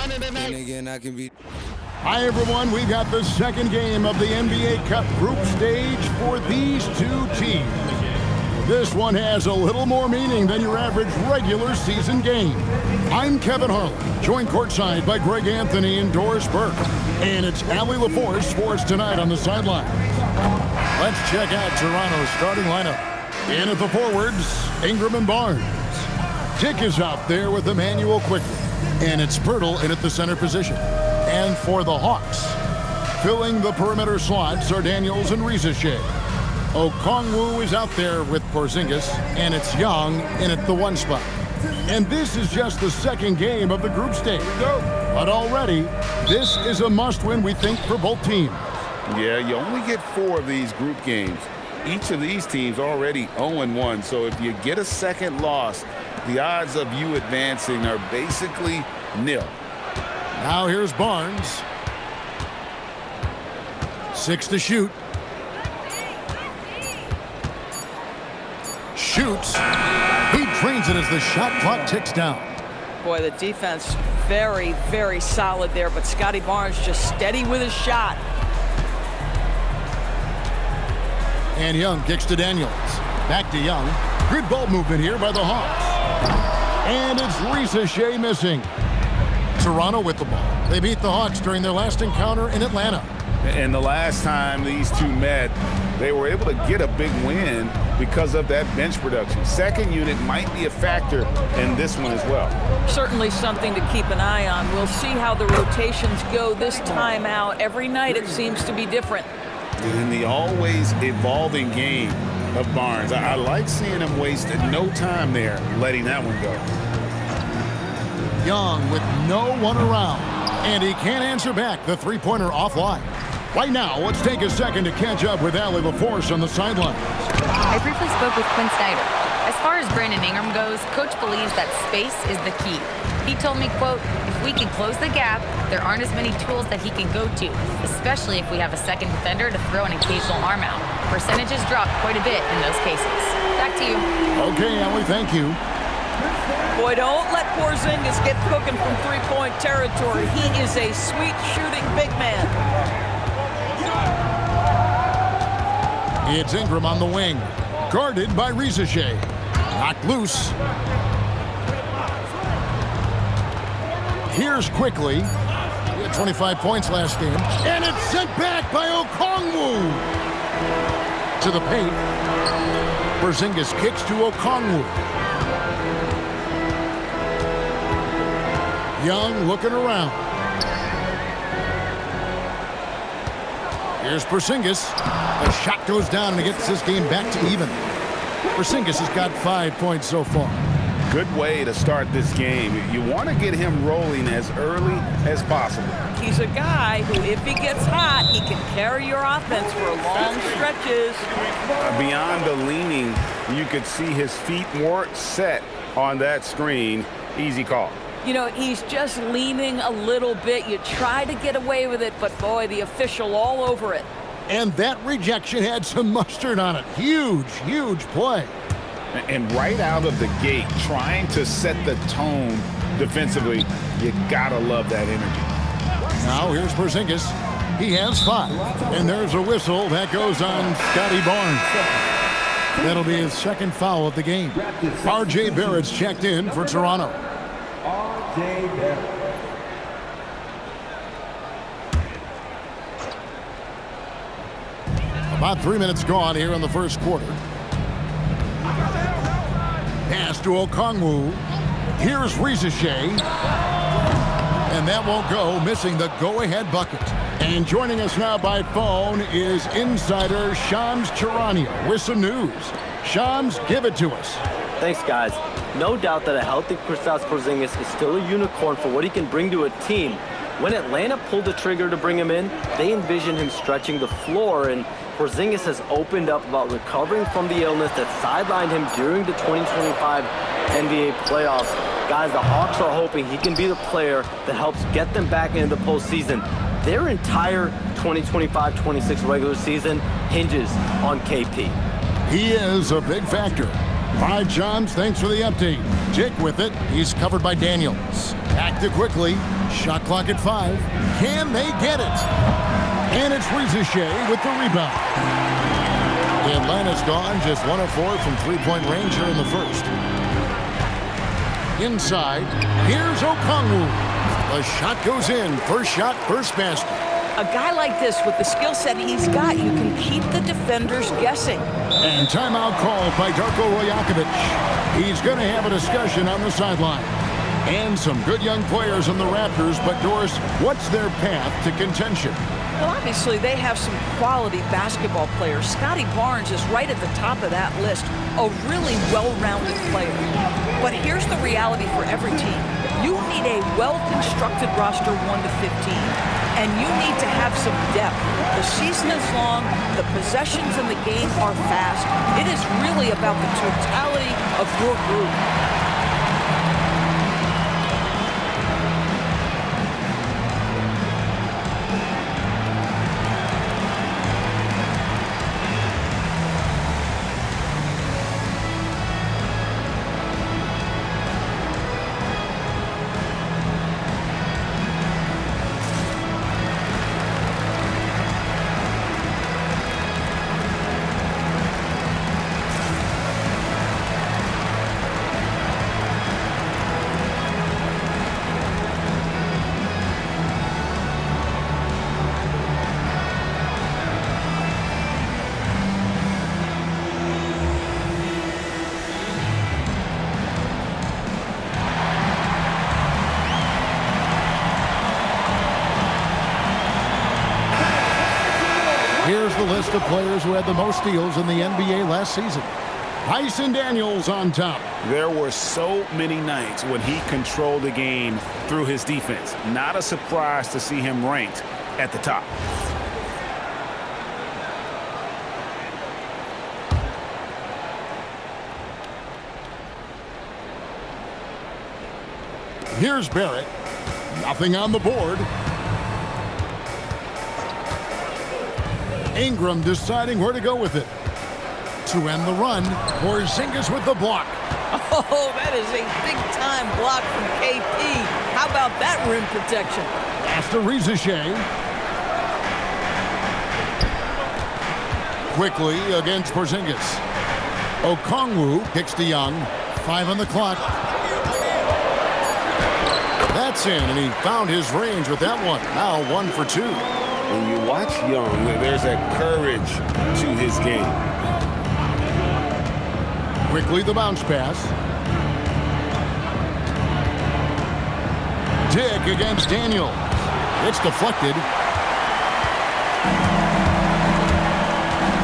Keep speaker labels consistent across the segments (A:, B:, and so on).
A: And again, I can be.
B: Hi, everyone. We've got the second game of the NBA Cup group stage for these two teams. This one has a little more meaning than your average regular season game. I'm Kevin Harlan, joined courtside by Greg Anthony and Doris Burke. And it's Allie LaForce for us tonight on the sideline. Let's check out Toronto's starting lineup. In at the forwards, Ingram and Barnes. Dick is out there with Emmanuel Quickly. And it's Pirtle in at the center position. And for the Hawks, filling the perimeter slots are Daniels and Risacher. Okongwu is out there with Porzingis, and it's Young in at the 1 spot. And this is just the second game of the group stage. But already, this is a must-win, we think, for both teams.
C: Yeah, you only get 4 of these group games. Each of these teams already 0-1, so if you get a second loss, the odds of you advancing are basically nil.
B: Now here's Barnes. 6 to shoot. Shoots. He drains it as the shot clock ticks down.
D: Boy, the defense very, very solid there, but Scotty Barnes just steady with his shot.
B: And Young kicks to Daniels. Back to Young. Good ball movement here by the Hawks. And it's Risacher missing. Toronto with the ball. They beat the Hawks during their last encounter in Atlanta.
C: And the last time these two met, they were able to get a big win because of that bench production. Second unit might be a factor in this one as well.
D: Certainly something to keep an eye on. We'll see how the rotations go this time out. Every night it seems to be different.
C: In the always evolving game of Barnes, I like seeing him waste no time there, letting that one go.
B: Young with no one around, and he can't answer back the three-pointer offline. Right now, let's take a second to catch up with Allie LaForce on the sidelines.
E: I briefly spoke with Quinn Snyder. As far as Brandon Ingram goes, Coach believes that space is the key. He told me, quote, if we can close the gap, there aren't as many tools that he can go to, especially if we have a second defender to throw an occasional arm out. Percentages drop quite a bit in those cases. Back to you.
B: Okay, Allie, thank you.
D: Boy, don't let Porzingis get cooking from three-point territory. He is a sweet shooting big man.
B: It's Ingram on the wing, guarded by Risacher. Knocked loose. Here's Quickly. He had 25 points last game. And it's sent back by Okongwu. To the paint. Porzingis kicks to Okongwu. Young looking around. Here's Porzingis. The shot goes down and it gets this game back to even. Porzingis has got 5 points so far.
C: Good way to start this game. You want to get him rolling as early as possible.
D: He's a guy who, if he gets hot, he can carry your offense for long stretches.
C: Beyond the leaning, you could see his feet more set on that screen. Easy call.
D: You know, he's just leaning a little bit. You try to get away with it, but boy, the official all over it.
B: And that rejection had some mustard on it. Huge, huge play.
C: And right out of the gate, trying to set the tone defensively, you gotta love that energy.
B: Now here's Porzingis. He has 5. And there's a whistle that goes on Scotty Barnes. That'll be his second foul of the game. R.J. Barrett's checked in for Toronto.
F: R.J. Barrett.
B: About 3 minutes gone here in the first quarter. Pass to Okongwu. Here's Risacher. And that won't go, missing the go-ahead bucket. And joining us now by phone is insider Shams Charania with some news. Shams, give it to us.
G: Thanks, guys. No doubt that a healthy Kristaps Porzingis is still a unicorn for what he can bring to a team. When Atlanta pulled the trigger to bring him in, they envisioned him stretching the floor, and Porzingis has opened up about recovering from the illness that sidelined him during the 2025 NBA playoffs. Guys, the Hawks are hoping he can be the player that helps get them back into the postseason. Their entire 2025-26 regular season hinges on KP.
B: He is a big factor. All right, Johns, thanks for the update. Dick with it. He's covered by Daniels. Back to quickly. Shot clock at 5. Can they get it? And it's Rizichet with the rebound. Atlanta's gone just 1 of 4 from three-point range here in the first. Inside, here's Okongwu. The shot goes in. First shot, first basket.
D: A guy like this, with the skill set he's got, you can keep the defenders guessing.
B: And timeout called by Darko Rajakovic. He's going to have a discussion on the sideline. And some good young players on the Raptors, but Doris, what's their path to contention?
D: Well, obviously, they have some quality basketball players. Scotty Barnes is right at the top of that list, a really well-rounded player. But here's the reality for every team. You need a well-constructed roster 1 to 15, and you need to have some depth. The season is long, the possessions in the game are fast. It is really about the totality of your group.
B: Here's the list of players who had the most steals in the NBA last season. Tyson Daniels on top.
C: There were so many nights when he controlled the game through his defense. Not a surprise to see him ranked at the top.
B: Here's Barrett. Nothing on the board. Ingram deciding where to go with it. To end the run, Porzingis with the block.
D: Oh, that is a big-time block from KP. How about that rim protection?
B: After Rizichet. Quickly against Porzingis. Okongwu kicks to Young. 5 on the clock. That's in, and he found his range with that one. Now 1 for 2.
C: When you watch Young, there's a courage to his game.
B: Quickly the bounce pass. Dick against Daniel. It's deflected.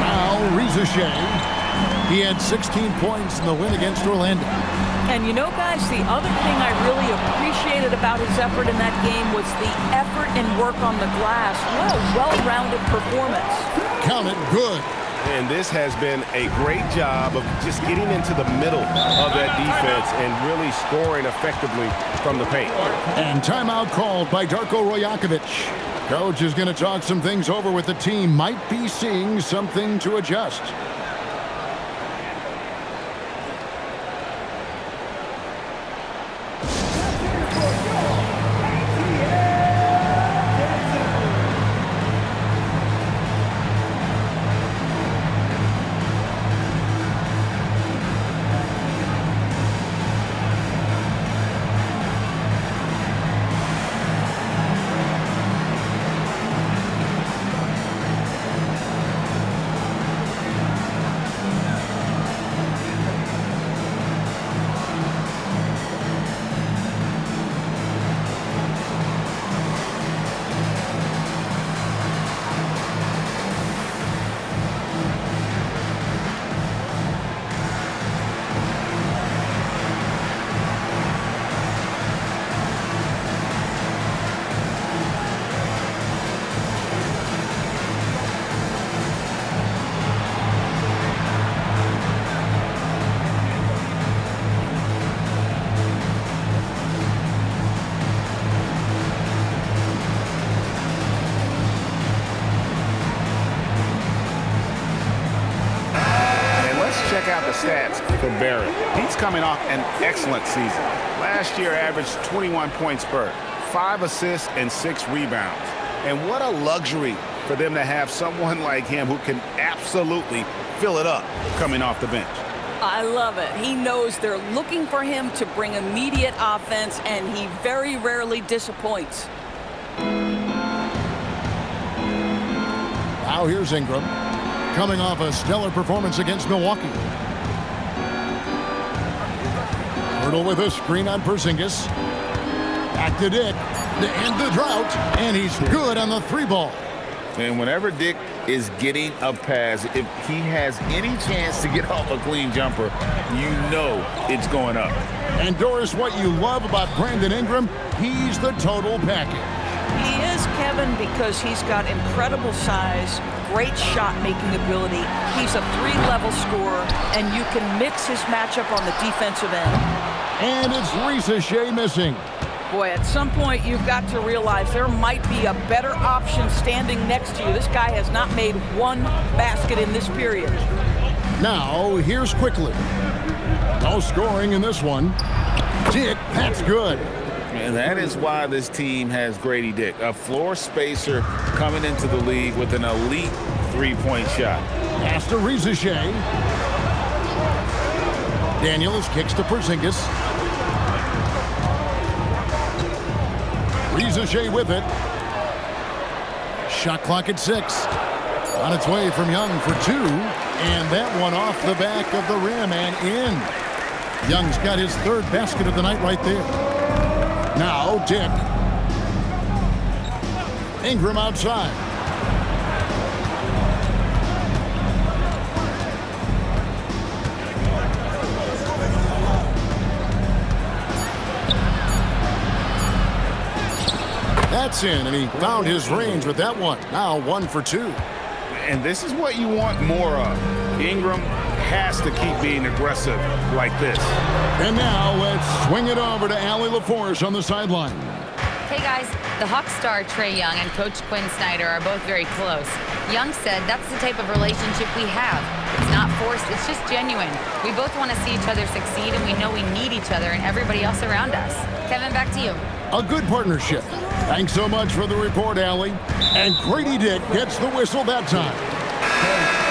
B: Now Rizichet. He had 16 points in the win against Orlando.
D: And you know, guys, the other thing I really appreciated about his effort in that game was the effort and work on the glass. What a well-rounded performance.
B: Count it, good.
A: And this has been a great job of just getting into the middle of that defense and really scoring effectively from the paint.
B: And timeout called by Darko Rajakovic. Coach is going to talk some things over with the team. Might be seeing something to adjust.
C: coming off an excellent season. Last year averaged 21 points per, 5 assists and 6 rebounds. And what a luxury for them to have someone like him who can absolutely fill it up coming off the bench.
D: I love it. He knows they're looking for him to bring immediate offense, and he very rarely disappoints.
B: Now here's Ingram, coming off a stellar performance against Milwaukee. Hurdle with a screen on Porzingis. Back to Dick to end the drought, and he's good on the 3-ball.
C: And whenever Dick is getting a pass, if he has any chance to get off a clean jumper, you know it's going up.
B: And Doris, what you love about Brandon Ingram, he's the total package.
D: He is, Kevin, because he's got incredible size, great shot-making ability. He's a 3-level scorer, and you can mix his matchup on the defensive end.
B: And it's Risa Shea missing.
D: Boy, at some point, you've got to realize there might be a better option standing next to you. This guy has not made one basket in this period.
B: Now, here's Quickly. No scoring in this one. Dick, that's good.
C: And that is why this team has Grady Dick, a floor spacer coming into the league with an elite 3-point shot.
B: Pass to Risa Shea. Daniels kicks to Porzingis. Risa Shea with it. Shot clock at 6. On its way from Young for 2. And that one off the back of the rim and in. Young's got his 3rd basket of the night right there. Now Dick. Ingram outside. That's in, and he found his range with that one. Now 1 for 2.
C: And this is what you want more of. Ingram has to keep being aggressive like this.
B: And now let's swing it over to Allie LaForce on the sideline.
E: Hey guys, the Hawks star Trae Young and Coach Quinn Snyder are both very close. Young said that's the type of relationship we have. It's not forced, it's just genuine. We both want to see each other succeed, and we know we need each other and everybody else around us. Kevin, back to you.
B: A good partnership. Thanks so much for the report, Allie. And Grady Dick gets the whistle that time.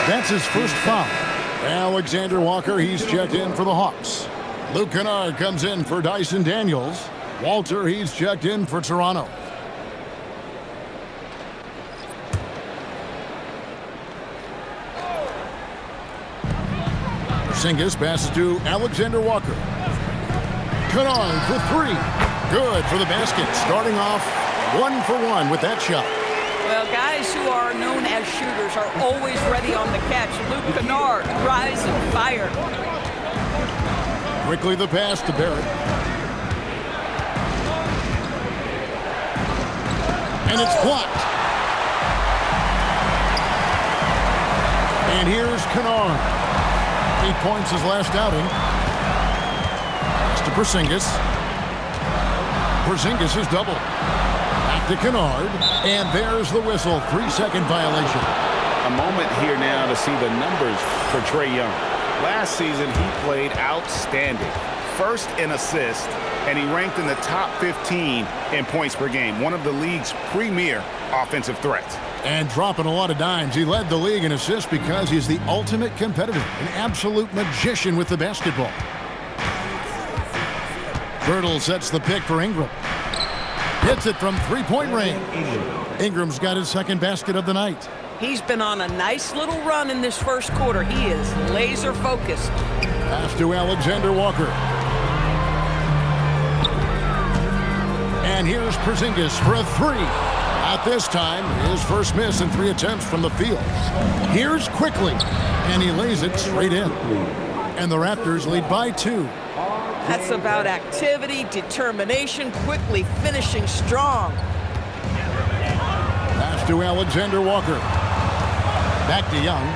B: That's his first foul. Alexander Walker, he's checked in for the Hawks. Luke Kennard comes in for Dyson Daniels. Walter, he's checked in for Toronto. Porzingis passes to Alexander Walker. Kennard for 3. Good for the basket. Starting off 1 for 1 with that shot.
D: Well, guys who are known as shooters are always ready on the catch. Luke Kennard, rise and fire.
B: Quickly the pass to Barrett. And it's blocked. And here's Kennard. 8 points his last outing. Pass to Porzingis. Porzingis is double. Back to Kennard. And there's the whistle. 3-second violation.
C: A moment here now to see the numbers for Trae Young. Last season, he played outstanding. First in assists, and he ranked in the top 15 in points per game. One of the league's premier offensive threats.
B: And dropping a lot of dimes. He led the league in assists because he's the ultimate competitor. An absolute magician with the basketball. Birtle sets the pick for Ingram. Hits it from 3-point range. Ingram's got his 2nd basket of the night.
D: He's been on a nice little run in this first quarter. He is laser focused.
B: Pass to Alexander Walker. And here's Porzingis for a 3. At this time, his first miss in 3 attempts from the field. Here's Quickly, and he lays it straight in. And the Raptors lead by 2.
D: That's about activity, determination, quickly finishing strong.
B: Pass to Alexander Walker. Back to Young.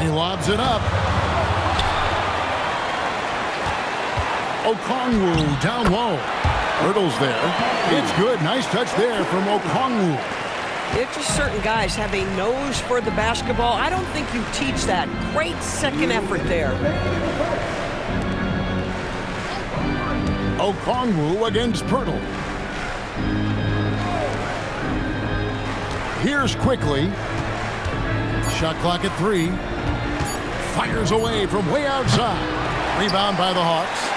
B: He lobs it up. Okongwu down low. Hurdles there. It's good. Nice touch there from Okongwu.
D: It's just certain guys have a nose for the basketball. I don't think you teach that. Great second effort there.
B: Okongwu against Pirtle. Here's quickly. Shot clock at 3. Fires away from way outside. Rebound by the Hawks.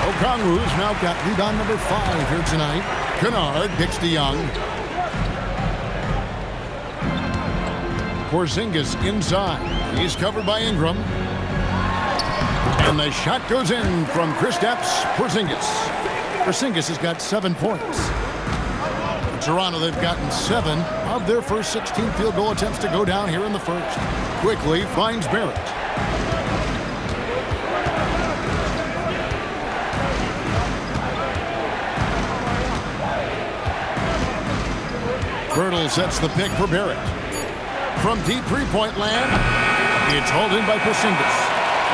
B: Okongwu's now got rebound number 5 here tonight. Kennard picks to Young. Porzingis inside. He's covered by Ingram. And the shot goes in from Kristaps Porzingis. Porzingis has got 7 points. For Toronto, they've gotten 7 of their first 16 field goal attempts to go down here in the first. Quickly finds Barrett. Pirtle sets the pick for Barrett. From deep three-point land, it's hauled in by Porzingis.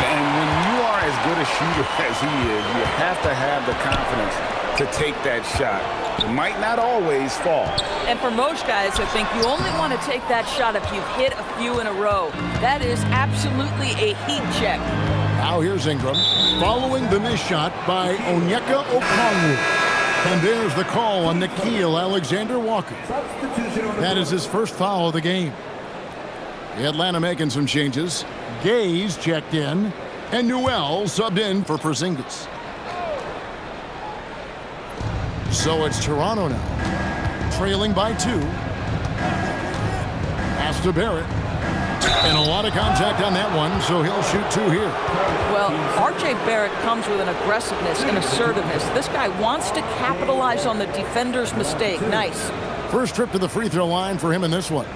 C: And when you are as good a shooter as he is, you have to have the confidence to take that shot. It might not always fall.
D: And for most guys, I think you only want to take that shot if you've hit a few in a row. That is absolutely a heat check.
B: Now here's Ingram, following the missed shot by Onyeka Okongwu. And there's the call on Nickeil Alexander-Walker. That is his first foul of the game. Atlanta making some changes. Gaze checked in, and Newell subbed in for Porzingis. So it's Toronto now, trailing by 2. Pass to Barrett. And a lot of contact on that one, so he'll shoot 2 here.
D: Well, R.J. Barrett comes with an aggressiveness and assertiveness. This guy wants to capitalize on the defender's mistake. Nice.
B: First trip to the free throw line for him in this one.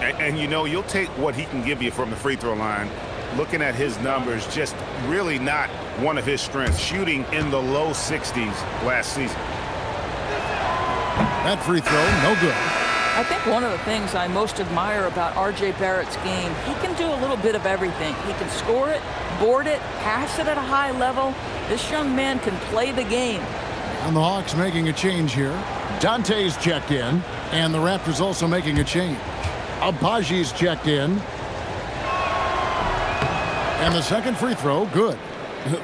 A: And you know, you'll take what he can give you from the free throw line. Looking at his numbers, just really not one of his strengths. Shooting in the low 60s last season.
B: That free throw, no good.
D: I think one of the things I most admire about R.J. Barrett's game, he can do a little bit of everything. He can score it, board it, pass it at a high level. This young man can play the game.
B: And the Hawks making a change here. Dante's checked in, and the Raptors also making a change. Abaji's checked in. And the second free throw, good.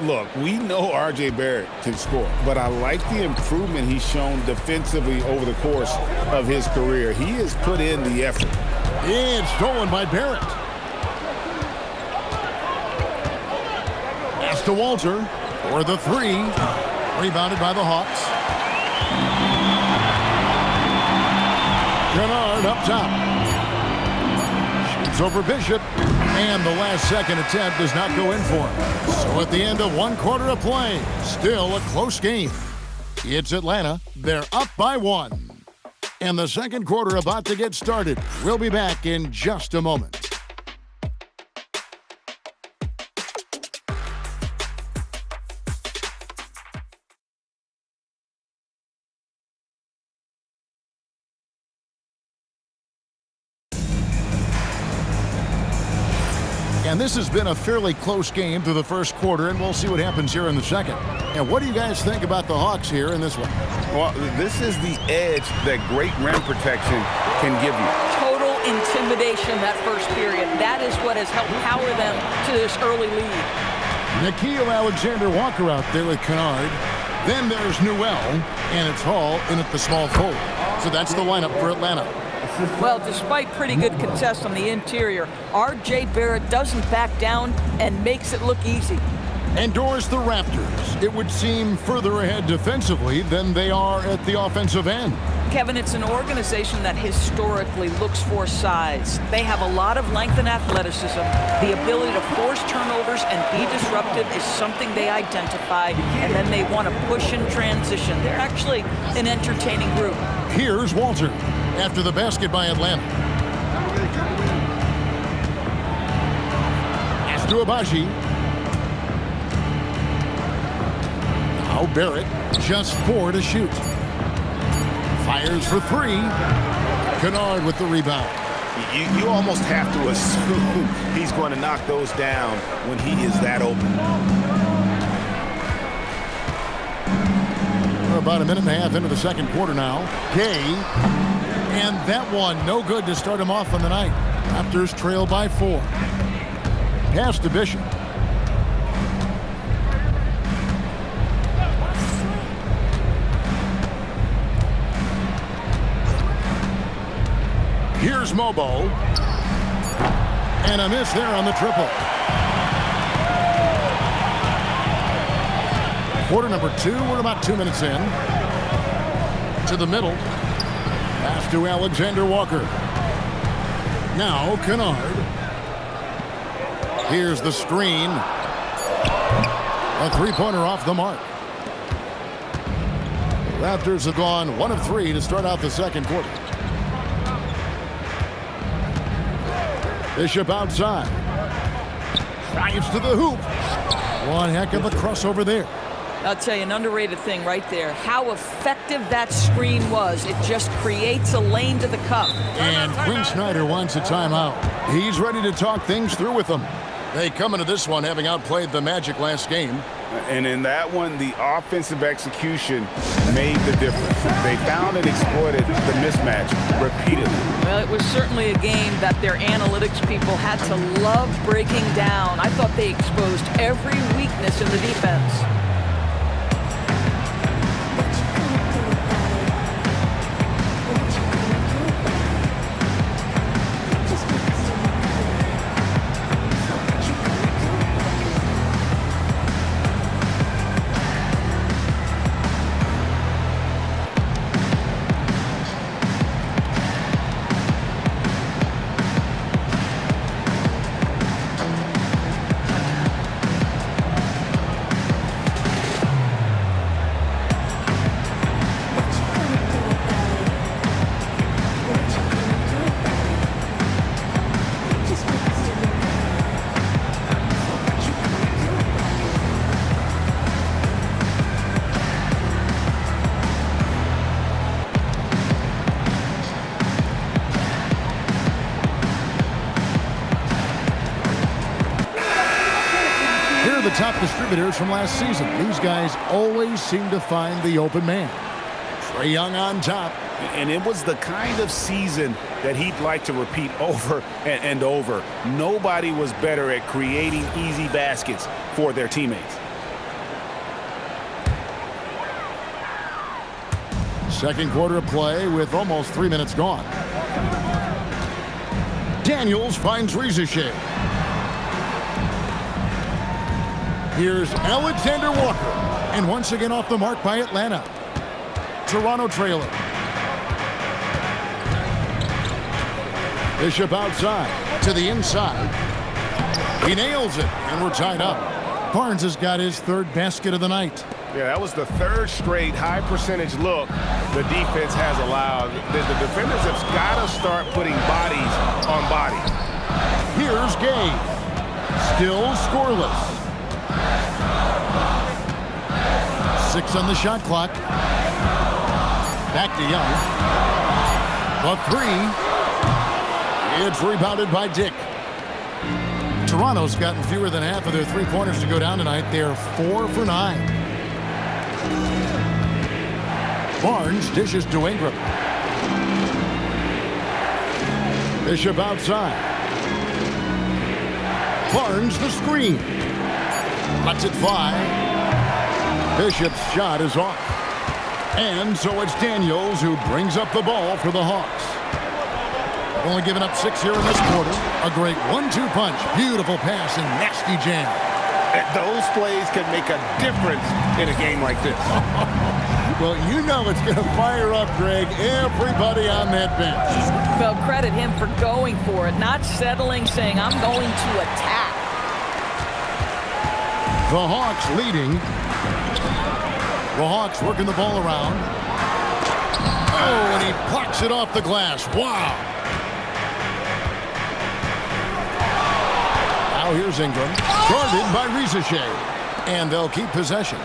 C: Look, we know R.J. Barrett can score, but I like the improvement he's shown defensively over the course of his career. He has put in the effort.
B: It's stolen by Barrett. Pass to Walter for the 3. Rebounded by the Hawks. Kennard up top. Shoots over Bishop. And the last second attempt does not go in for him. So at the end of 1 quarter of play, still a close game. It's Atlanta. They're up by 1. And the second quarter about to get started. We'll be back in just a moment. And this has been a fairly close game through the first quarter, and we'll see what happens here in the second. And what do you guys think about the Hawks here in this one?
C: Well, this is the edge that great rim protection can give you.
D: Total intimidation that first period. That is what has helped power them to this early lead.
B: Nickeil Alexander-Walker out there with Kennard. Then there's Newell, and it's Hall in at the small forward. So that's the lineup for Atlanta.
D: Well, despite pretty good contests on the interior, R.J. Barrett doesn't back down and makes it look easy.
B: Endures the Raptors. It would seem further ahead defensively than they are at the offensive end.
D: Kevin, it's an organization that historically looks for size. They have a lot of length and athleticism. The ability to force turnovers and be disruptive is something they identify, and then they want to push in transition. They're actually an entertaining group.
B: Here's Walter after the basket by Atlanta. Pass to Abaji. Now Barrett, just 4 to shoot. Fires for 3. Kennard with the rebound.
A: You almost have to assume he's going to knock those down when he is that open.
B: about a minute and a half into the second quarter now. Gay. And that one, no good to start him off on the night. Raptors trail by 4. Pass to Bishop. Here's Mobo. And a miss there on the triple. Quarter number 2, we're about 2 minutes in. To the middle. Pass to Alexander Walker. Now Kennard. Here's the screen. A three-pointer off the mark. The Raptors have gone 1 of 3 to start out the second quarter. Bishop outside. Drives to the hoop. One heck of a crossover there.
D: I'll tell you, an underrated thing right there. How effective that screen was. It just creates a lane to the cup.
B: And Quinn Snyder wants a timeout. He's ready to talk things through with them. They come into this one having outplayed the Magic last game.
C: And in that one, the offensive execution made the difference. They found and exploited the mismatch repeatedly.
D: Well, it was certainly a game that their analytics people had to love breaking down. I thought they exposed every weakness in the defense.
B: The top distributors from last season. These guys always seem to find the open man. Trae Young on top.
A: And it was the kind of season that he'd like to repeat over and over. Nobody was better at creating easy baskets for their teammates.
B: Second quarter of play with almost 3 minutes gone. Daniels finds Rizachet. Here's Alexander Walker. And once again off the mark by Atlanta. Toronto trailing. Bishop outside to the inside. He nails it, and we're tied up. Barnes has got his third basket of the night.
A: Yeah, that was the third straight high percentage look the defense has allowed. The defenders have got to start putting bodies on bodies.
B: Here's Gay. Still scoreless. 6 on the shot clock. Back to Young. The 3. It's rebounded by Dick. Toronto's gotten fewer than half of their three-pointers to go down tonight. They're 4 for 9. Barnes dishes to Ingram. Bishop outside. Barnes the screen. Lets it fly. Bishop's shot is off. And so it's Daniels who brings up the ball for the Hawks. Only giving up 6 here in this quarter. A great 1-2 punch. Beautiful pass and nasty jam.
A: Those plays can make a difference in a game like this.
B: Well, you know it's going to fire up, Greg, everybody on that bench.
D: Well, credit him for going for it, not settling, saying, I'm going to attack.
B: The Hawks leading. The Hawks working the ball around. Oh, and he plucks it off the glass. Wow. Now here's Ingram. Guarded by Rizachet. And they'll keep possession.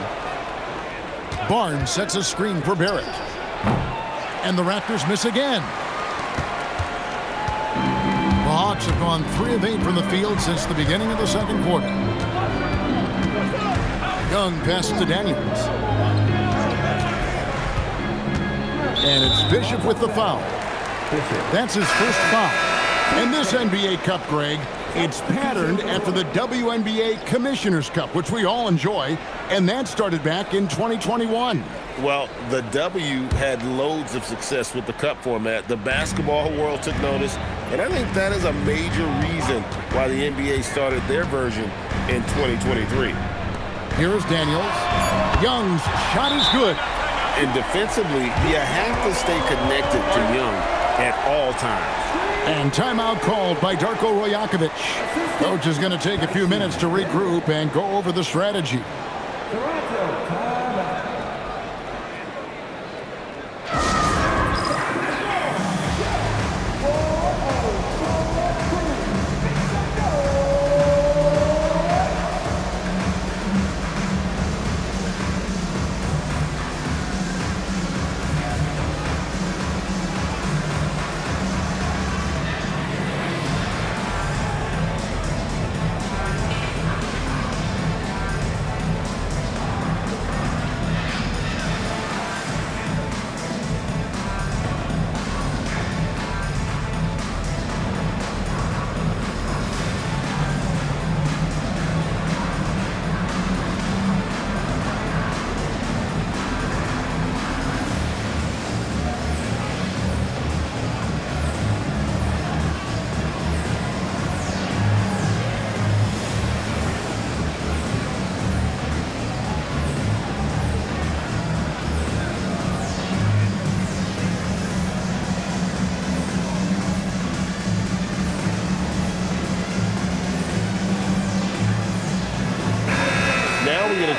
B: Barnes sets a screen for Barrett. And the Raptors miss again. The Hawks have gone 3 of 8 from the field since the beginning of the second quarter. Young passes to Daniels. And it's Bishop with the foul. That's his first foul. And this NBA Cup, Greg, it's patterned after the WNBA Commissioner's Cup, which we all enjoy, and that started back in 2021.
C: Well, the W had loads of success with the cup format. The basketball world took notice, and I think that is a major reason why the NBA started their version in 2023.
B: Here's Daniels. Young's shot is good.
C: And defensively, you have to stay connected to Young at all times.
B: And timeout called by Darko Rojakovic. Coach is going to take a few minutes to regroup and go over the strategy.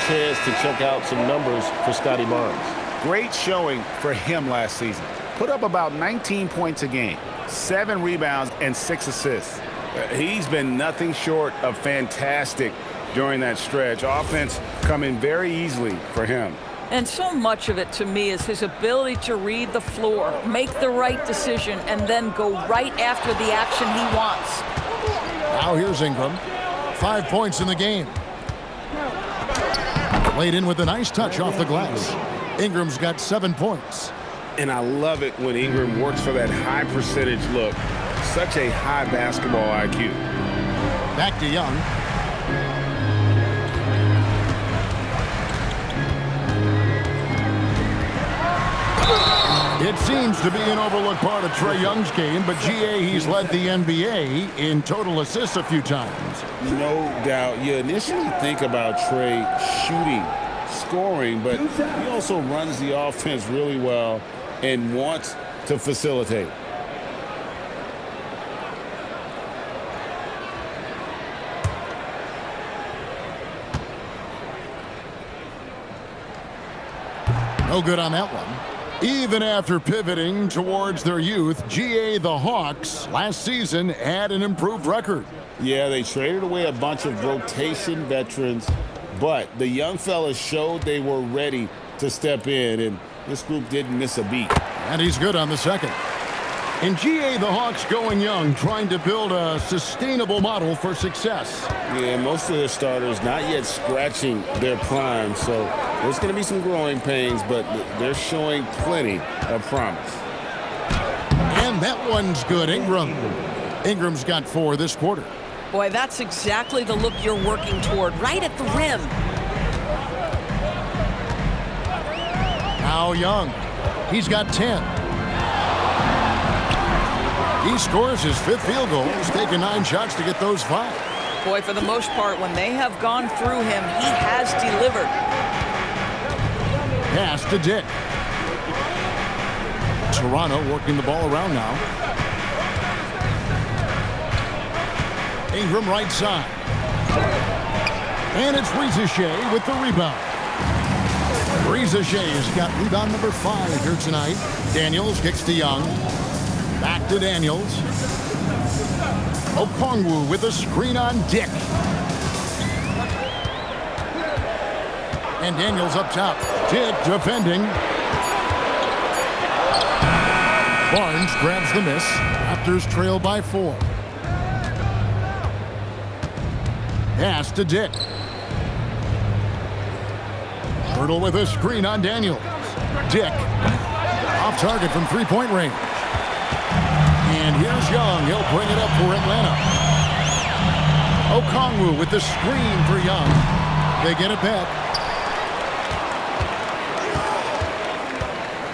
C: Chance to check out some numbers for Scotty Barnes.
A: Great showing for him last season. Put up about 19 points a game, 7 rebounds, and 6 assists. He's been nothing short of fantastic during that stretch. Offense coming very easily for him.
D: And so much of it, to me, is his ability to read the floor, make the right decision, and then go right after the action he wants.
B: Now here's Ingram. 5 points in the game. Laid in with a nice touch off the glass. Ingram's got 7 points.
C: And I love it when Ingram works for that high percentage look. Such a high basketball IQ.
B: Back to Young. It seems to be an overlooked part of Trae Young's game, but GA, he's led the NBA in total assists a few times.
C: No doubt. You initially think about Trae shooting, scoring, but he also runs the offense really well and wants to facilitate.
B: No good on that one. Even after pivoting towards their youth, GA the Hawks last season had an improved record.
C: Yeah, they traded away a bunch of rotation veterans, but the young fellas showed they were ready to step in, and this group didn't miss a beat.
B: And he's good on the second. In GA, the Hawks going young, trying to build a sustainable model for success.
C: Yeah, most of their starters not yet scratching their prime, so there's going to be some growing pains, but they're showing plenty of promise.
B: And that one's good, Ingram. Ingram's got 4 this quarter.
D: Boy, that's exactly the look you're working toward, right at the rim.
B: Now Young. He's got 10. He scores his 5th field goal. He's taken 9 shots to get those 5.
D: Boy, for the most part, when they have gone through him, he has delivered.
B: Pass to Dick. Toronto working the ball around now. Ingram right side. And it's Rizichet with the rebound. Rizichet's got rebound number 5 here tonight. Daniels kicks to Young. Back to Daniels. Okongwu with a screen on Dick. And Daniels up top. Dick defending. Barnes grabs the miss. Raptors trail by 4. Pass to Dick. Hurdle with a screen on Daniels. Dick. Off target from three-point range. And here's Young. He'll bring it up for Atlanta. Okongwu with the screen for Young. They get it back.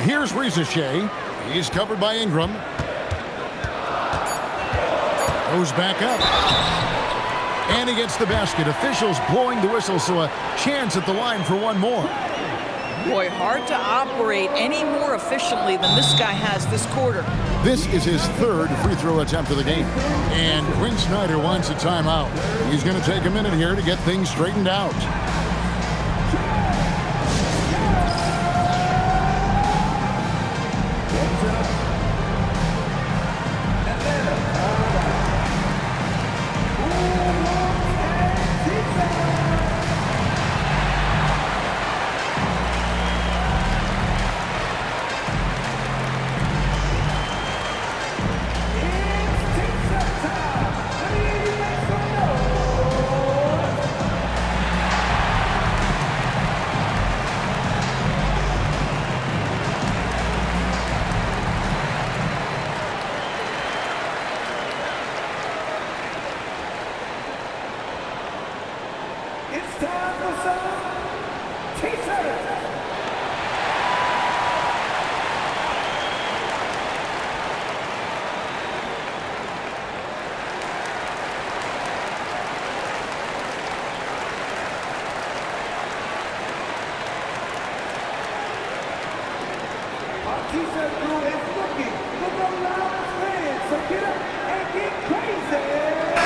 B: Here's Ricochet. He's covered by Ingram. Goes back up. And he gets the basket. Officials blowing the whistle, so a chance at the line for one more.
D: Boy, hard to operate any more efficiently than this guy has this quarter.
B: This is his third free throw attempt of the game. And Quinn Snyder wants a timeout. He's going to take a minute here to get things straightened out.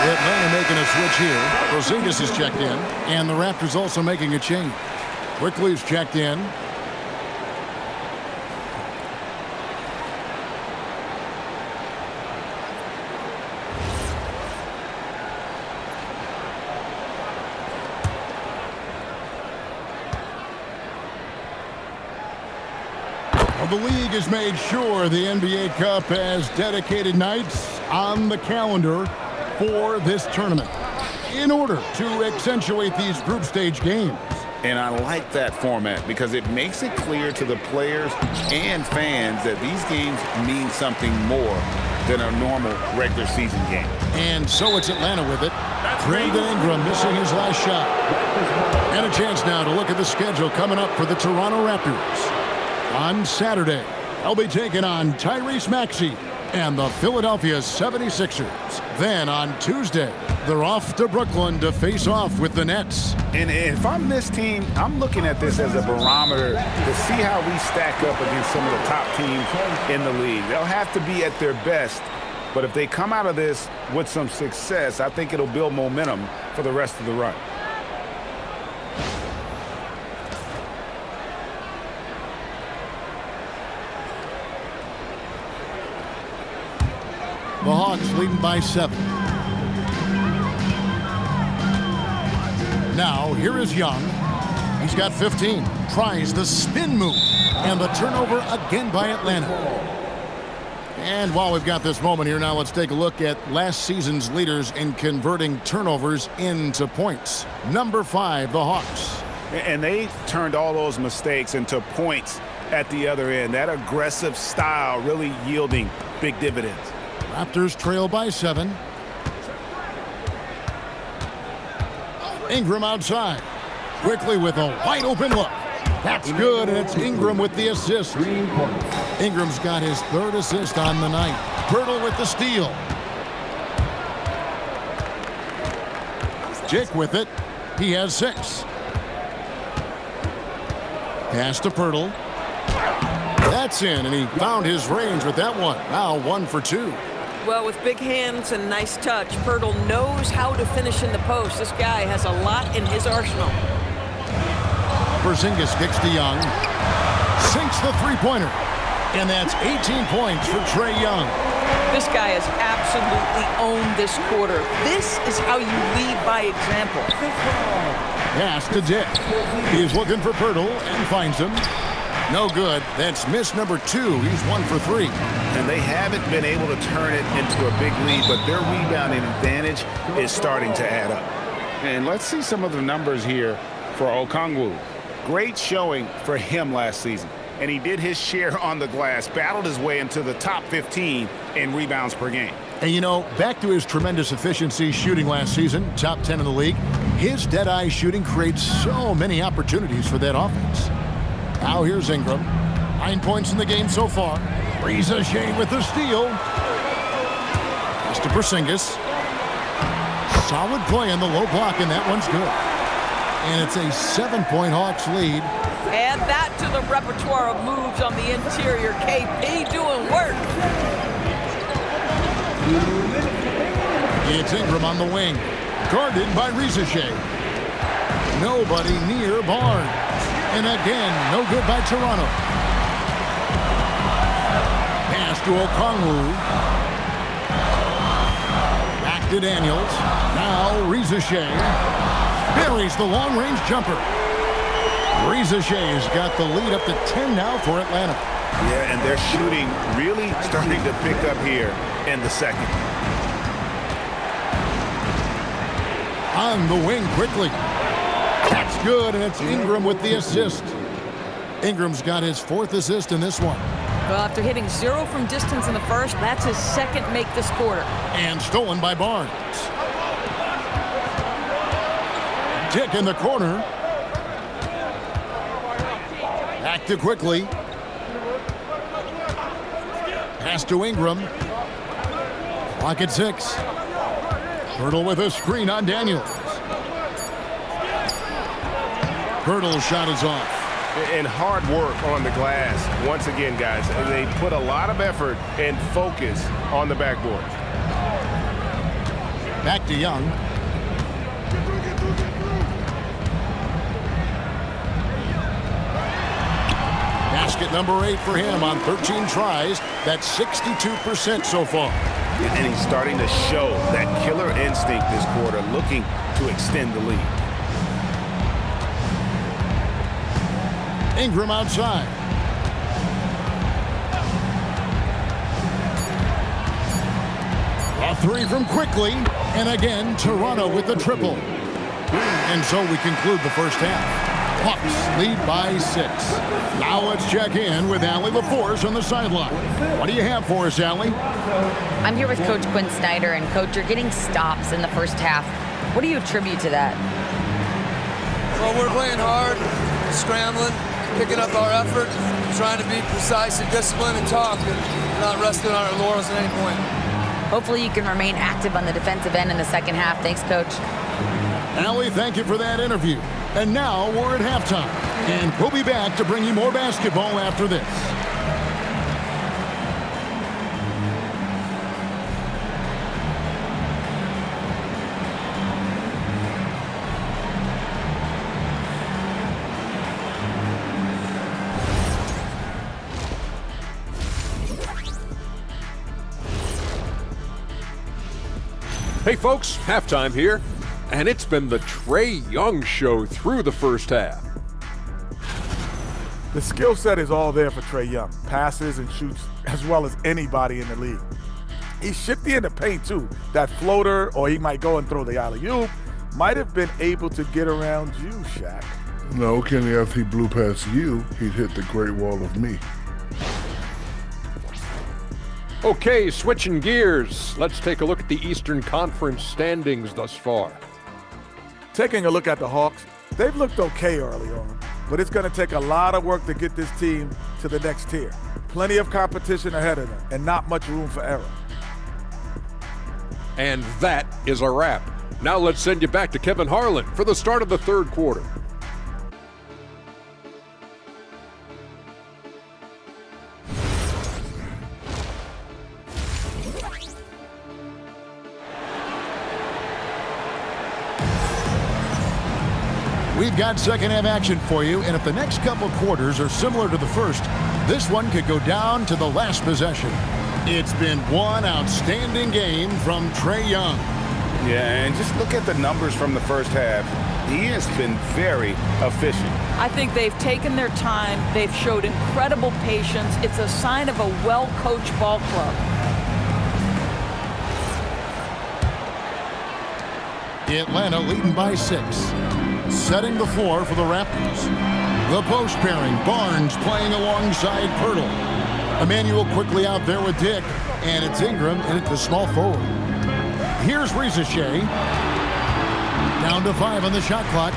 B: Atlanta making a switch here. Porzingis is checked in, and the Raptors also making a change. Quickly's checked in. Well, the league has made sure the NBA Cup has dedicated nights on the calendar for this tournament in order to accentuate these group stage games.
C: And I like that format because it makes it clear to the players and fans that these games mean something more than a normal regular season game.
B: And so it's Atlanta with it. Brandon Ingram missing his last shot. And a chance now to look at the schedule coming up for the Toronto Raptors. On Saturday, they'll be taking on Tyrese Maxey and the Philadelphia 76ers. Then on Tuesday, they're off to Brooklyn to face off with the Nets.
A: And if I'm this team, I'm looking at this as a barometer to see how we stack up against some of the top teams in the league. They'll have to be at their best, but if they come out of this with some success, I think it'll build momentum for the rest of the run.
B: The Hawks leading by 7. Now, here is Young. He's got 15. Tries the spin move. And the turnover again by Atlanta. And while we've got this moment here, now let's take a look at last season's leaders in converting turnovers into points. Number 5, the Hawks.
A: And they turned all those mistakes into points at the other end. That aggressive style really yielding big dividends.
B: Raptors trail by 7. Ingram outside. Quickly with a wide open look. That's good, and it's Ingram with the assist. Ingram's got his 3rd assist on the night. Pirtle with the steal. Jake with it. He has 6. Pass to Pirtle. That's in, and he found his range with that one. Now 1 for 2.
D: Well, with big hands and nice touch, Pirtle knows how to finish in the post. This guy has a lot in his arsenal.
B: Porzingis kicks to Young. Sinks the three-pointer. And that's 18 points for Trae Young.
D: This guy has absolutely owned this quarter. This is how you lead by example.
B: Pass to Dick. He's looking for Pirtle and finds him. No good. That's miss number 2. He's 1 for 3.
A: And they haven't been able to turn it into a big lead, but their rebounding advantage is starting to add up. And let's see some of the numbers here for Okongwu. Great showing for him last season. and he did his share on the glass, battled his way into the top 15 in rebounds per game.
B: And you know, back to his tremendous efficiency shooting last season, top 10 in the league, his dead-eye shooting creates so many opportunities for that offense. Now here's Ingram. 9 points in the game so far. Reza Shea with the steal. Pass to Porzingis. Solid play on the low block, and that one's good. And it's a 7-point Hawks lead.
D: Add that to the repertoire of moves on the interior. KP doing work.
B: It's Ingram on the wing. Guarded by Reza Shea. Nobody near Barnes. And again, no good by Toronto. Pass to Okongwu. Back to Daniels. Now Reza Shea. Buries the long-range jumper. Reza Shea has got the lead up to 10 now for Atlanta.
A: Yeah, and their shooting really starting to pick up here in the second.
B: On the wing quickly. That's good, and it's Ingram with the assist. Ingram's got his 4th assist in this one.
D: Well, after hitting 0 from distance in the first, that's his 2nd make this quarter.
B: And stolen by Barnes. Tick in the corner. Back to quickly. Pass to Ingram. Clock at 6. Hurdle with a screen on Daniels. Hurdle's shot is off.
A: And hard work on the glass. Once again, guys, they put a lot of effort and focus on the backboard.
B: Back to Young. Basket number 8 for him on 13 tries. That's 62% so far.
A: And he's starting to show that killer instinct this quarter, looking to extend the lead.
B: Ingram outside. A 3 from quickly. And again, Toronto with the triple. And so we conclude the first half. Hawks lead by 6. Now let's check in with Allie LaForce on the sideline. What do you have for us, Allie?
E: I'm here with Coach Quinn Snyder, and Coach, you're getting stops in the first half. What do you attribute to that?
H: Well, we're playing hard, scrambling, picking up our effort, trying to be precise and disciplined and talk, and not resting on our laurels at any point.
E: Hopefully you can remain active on the defensive end in the second half. Thanks, Coach.
B: Allie, thank you for that interview. And now we're at halftime. And we'll be back to bring you more basketball after this.
I: Hey folks, halftime here, and it's been the Trae Young show through the first half.
J: The skill set is all there for Trae Young. Passes and shoots as well as anybody in the league. He's shifty in the paint too. That floater, or he might go and throw the alley-oop, might have been able to get around you, Shaq.
K: No, Kenny, after he blew past you, he'd hit the great wall of me.
I: Okay, switching gears. Let's take a look at the Eastern Conference standings thus far.
J: Taking a look at the Hawks, they've looked okay early on, but it's going to take a lot of work to get this team to the next tier. Plenty of competition ahead of them and not much room for error.
I: And that is a wrap. Now let's send you back to Kevin Harlan for the start of the third quarter.
B: We've got second half action for you, and if the next couple quarters are similar to the first, this one could go down to the last possession. It's been one outstanding game from Trae Young.
A: Yeah, and just look at the numbers from the first half. He has been very efficient.
D: I think they've taken their time. They've showed incredible patience. It's a sign of a well-coached ball club.
B: Atlanta leading by 6. Setting the floor for the Raptors. The post pairing, Barnes playing alongside Pirtle. Emmanuel quickly out there with Dick, and it's Ingram in at the small forward. Here's Rizachet. Down to 5 on the shot clock.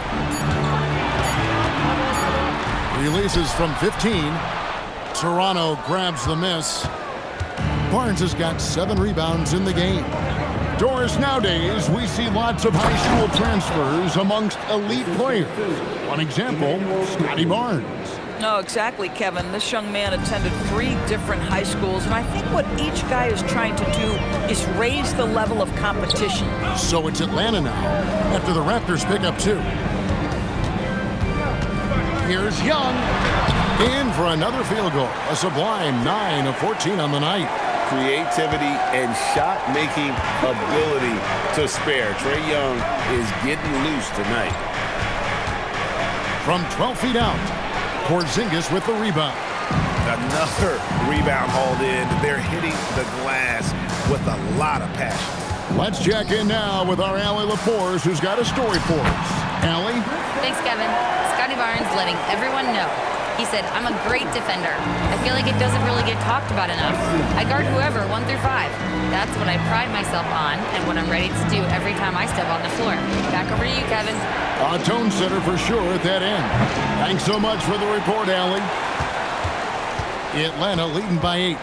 B: Releases from 15. Toronto grabs the miss. Barnes has got 7 rebounds in the game. Doris, nowadays, we see lots of high school transfers amongst elite players. One example, Scotty Barnes.
D: No, exactly, Kevin. This young man attended 3 different high schools, and I think what each guy is trying to do is raise the level of competition.
B: So it's Atlanta now, after the Raptors pick up 2. Here's Young, in for another field goal. A sublime 9 of 14 on the night.
C: Creativity and shot-making ability to spare. Trae Young is getting loose tonight.
B: From 12 feet out, Porzingis with the rebound.
A: Another rebound hauled in. They're hitting the glass with a lot of passion.
B: Let's check in now with our Allie LaForce, who's got a story for us. Allie?
E: Thanks, Kevin. Scotty Barnes letting everyone know. He said, I'm a great defender. I feel like it doesn't really get talked about enough. I guard whoever, 1 through 5. That's what I pride myself on and what I'm ready to do every time I step on the floor. Back over to you, Kevin.
B: A tone setter for sure at that end. Thanks so much for the report, Allie. Atlanta leading by 8.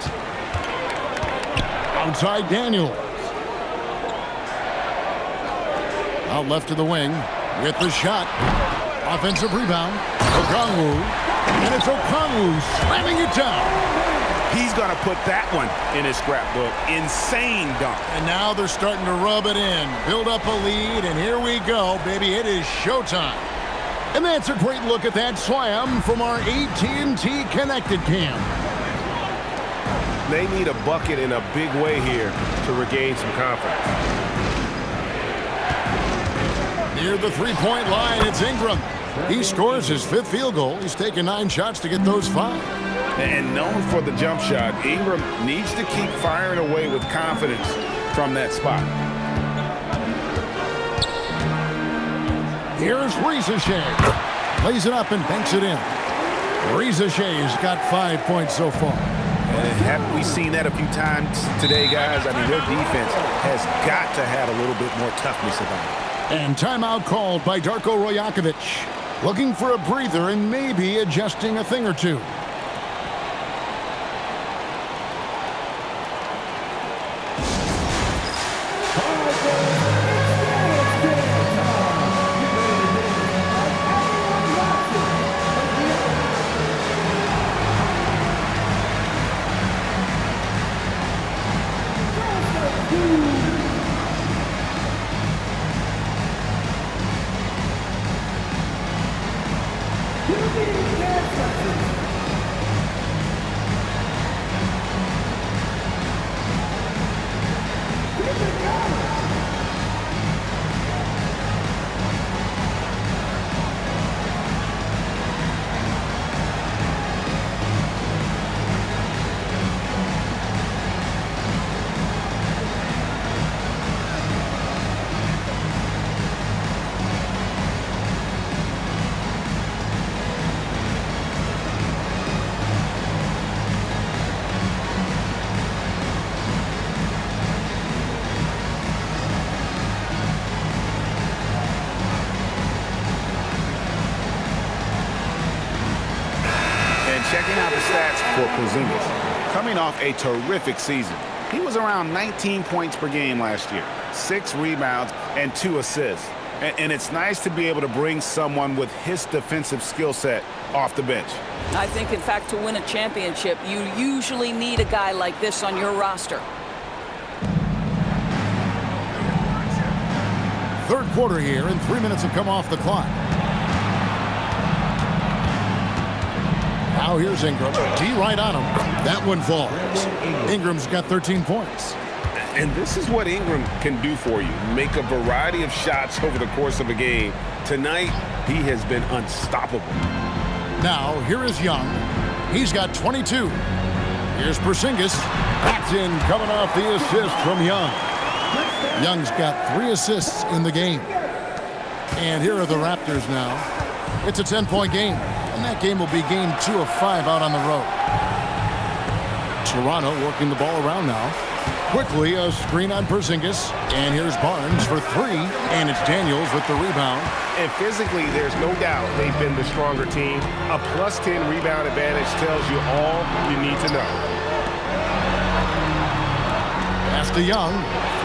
B: Outside Daniels. Out left to the wing with the shot. Offensive rebound. Okongwu. And it's Okongwu slamming it down.
A: He's going to put that one in his scrapbook. Insane dunk.
B: And now they're starting to rub it in. Build up a lead, and here we go, baby. It is showtime. And that's a great look at that slam from our AT&T Connected Cam.
A: They need a bucket in a big way here to regain some confidence.
B: Near the three-point line, it's Ingram. He scores his 5th field goal. He's taken 9 shots to get those 5.
A: And known for the jump shot, Ingram needs to keep firing away with confidence from that spot.
B: Here's Rizachet. Lays it up and banks it in. Rizachet's got 5 points so far.
A: And haven't we seen that a few times today, guys? I mean, their defense has got to have a little bit more toughness about it.
B: And timeout called by Darko Rajakovic. Looking for a breather and maybe adjusting a thing or two.
A: Checking out the stats for Porzingis. Coming off a terrific season. He was around 19 points per game last year, 6 rebounds, and 2 assists. And it's nice to be able to bring someone with his defensive skill set off the bench.
D: I think, in fact, to win a championship, you usually need a guy like this on your roster.
B: Third quarter here, and 3 minutes have come off the clock. Now here's Ingram. D right on him. That one falls. Ingram's got 13 points.
A: And this is what Ingram can do for you. Make a variety of shots over the course of a game. Tonight, he has been unstoppable.
B: Now, here is Young. He's got 22. Here's Porzingis. That's in, coming off the assist from Young. Young's got 3 assists in the game. And here are the Raptors now. It's a 10-point game. And that game will be game 2 of 5 out on the road. Toronto working the ball around now. Quickly, a screen on Porzingis. And here's Barnes for 3. And it's Daniels with the rebound.
A: And physically, there's no doubt they've been the stronger team. A plus 10 rebound advantage tells you all you need to know.
B: Pass to Young.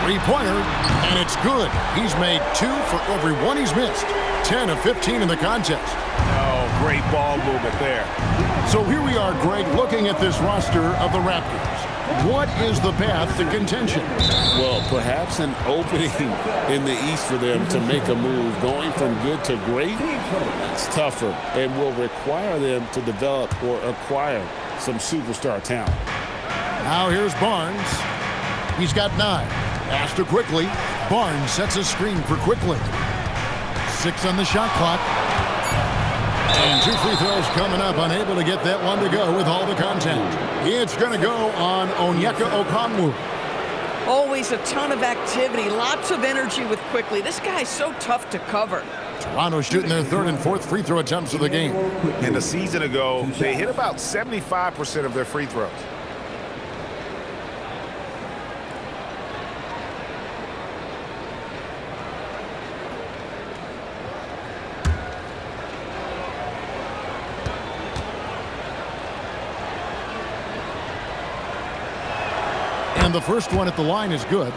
B: Three-pointer. And it's good. He's made 2 for every 1 he's missed. 10 of 15 in the contest.
A: Oh, great ball movement there.
B: So here we are, Greg, looking at this roster of the Raptors. What is the path to contention?
C: Well, perhaps an opening in the East for them to make a move. Going from good to great, that's tougher and will require them to develop or acquire some superstar talent.
B: Now here's Barnes. He's got 9. Pass to Quickly. Barnes sets a screen for Quickly. 6 on the shot clock. And 2 free throws coming up. Unable to get that one to go with all the contact. It's going to go on Onyeka Okongwu.
D: Always a ton of activity, lots of energy with Quickly. This guy's so tough to cover.
B: Toronto shooting their 3rd and 4th free throw attempts of the game.
A: And a season ago, they hit about 75% of their free throws.
B: And the first one at the line is good.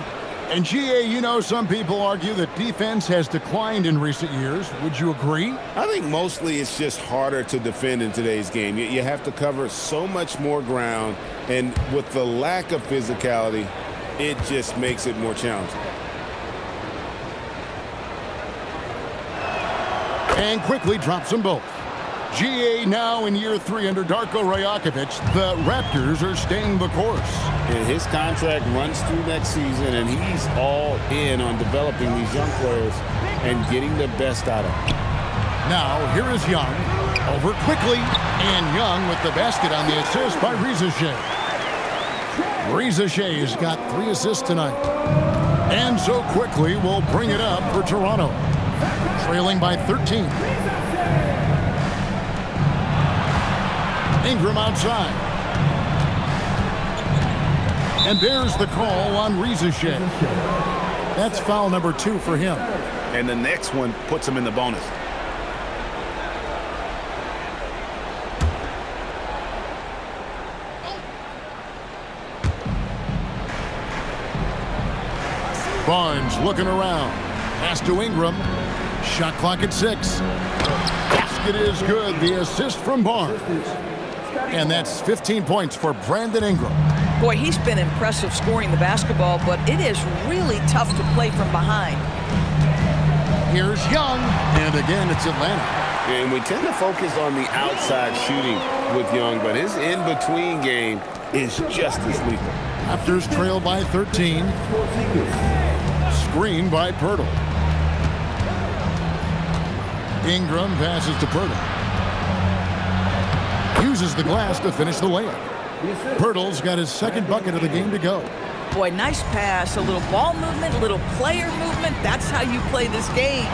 B: And GA, you know, some people argue that defense has declined in recent years. Would you agree?
C: I think mostly it's just harder to defend in today's game. You have to cover so much more ground, and with the lack of physicality, it just makes it more challenging.
B: And Quickly drops them both. GA now in year 3 under Darko Rajakovic. The Raptors are staying the course.
C: And his contract runs through next season, and he's all in on developing these young players and getting the best out of them.
B: Now, here is Young. Over Quickly, and Young with the basket on the assist by Reza Shea. Reza Shea has got 3 assists tonight. And so Quickly will bring it up for Toronto. Trailing by 13. Ingram outside. And there's the call on Reza Shea. That's foul number 2 for him.
A: And the next one puts him in the bonus.
B: Barnes looking around. Pass to Ingram. Shot clock at 6. Basket is good. The assist from Barnes. And that's 15 points for Brandon Ingram.
D: Boy, he's been impressive scoring the basketball, but it is really tough to play from behind.
B: Here's Young. And again, it's Atlanta.
C: And we tend to focus on the outside shooting with Young, but his in-between game is just as lethal.
B: Raptors trail by 13. Screen by Pirtle. Ingram passes to Pirtle. Uses the glass to finish the layup. Pirtle's got his 2nd bucket of the game to go.
D: Boy, nice pass. A little ball movement, a little player movement. That's how you play this game.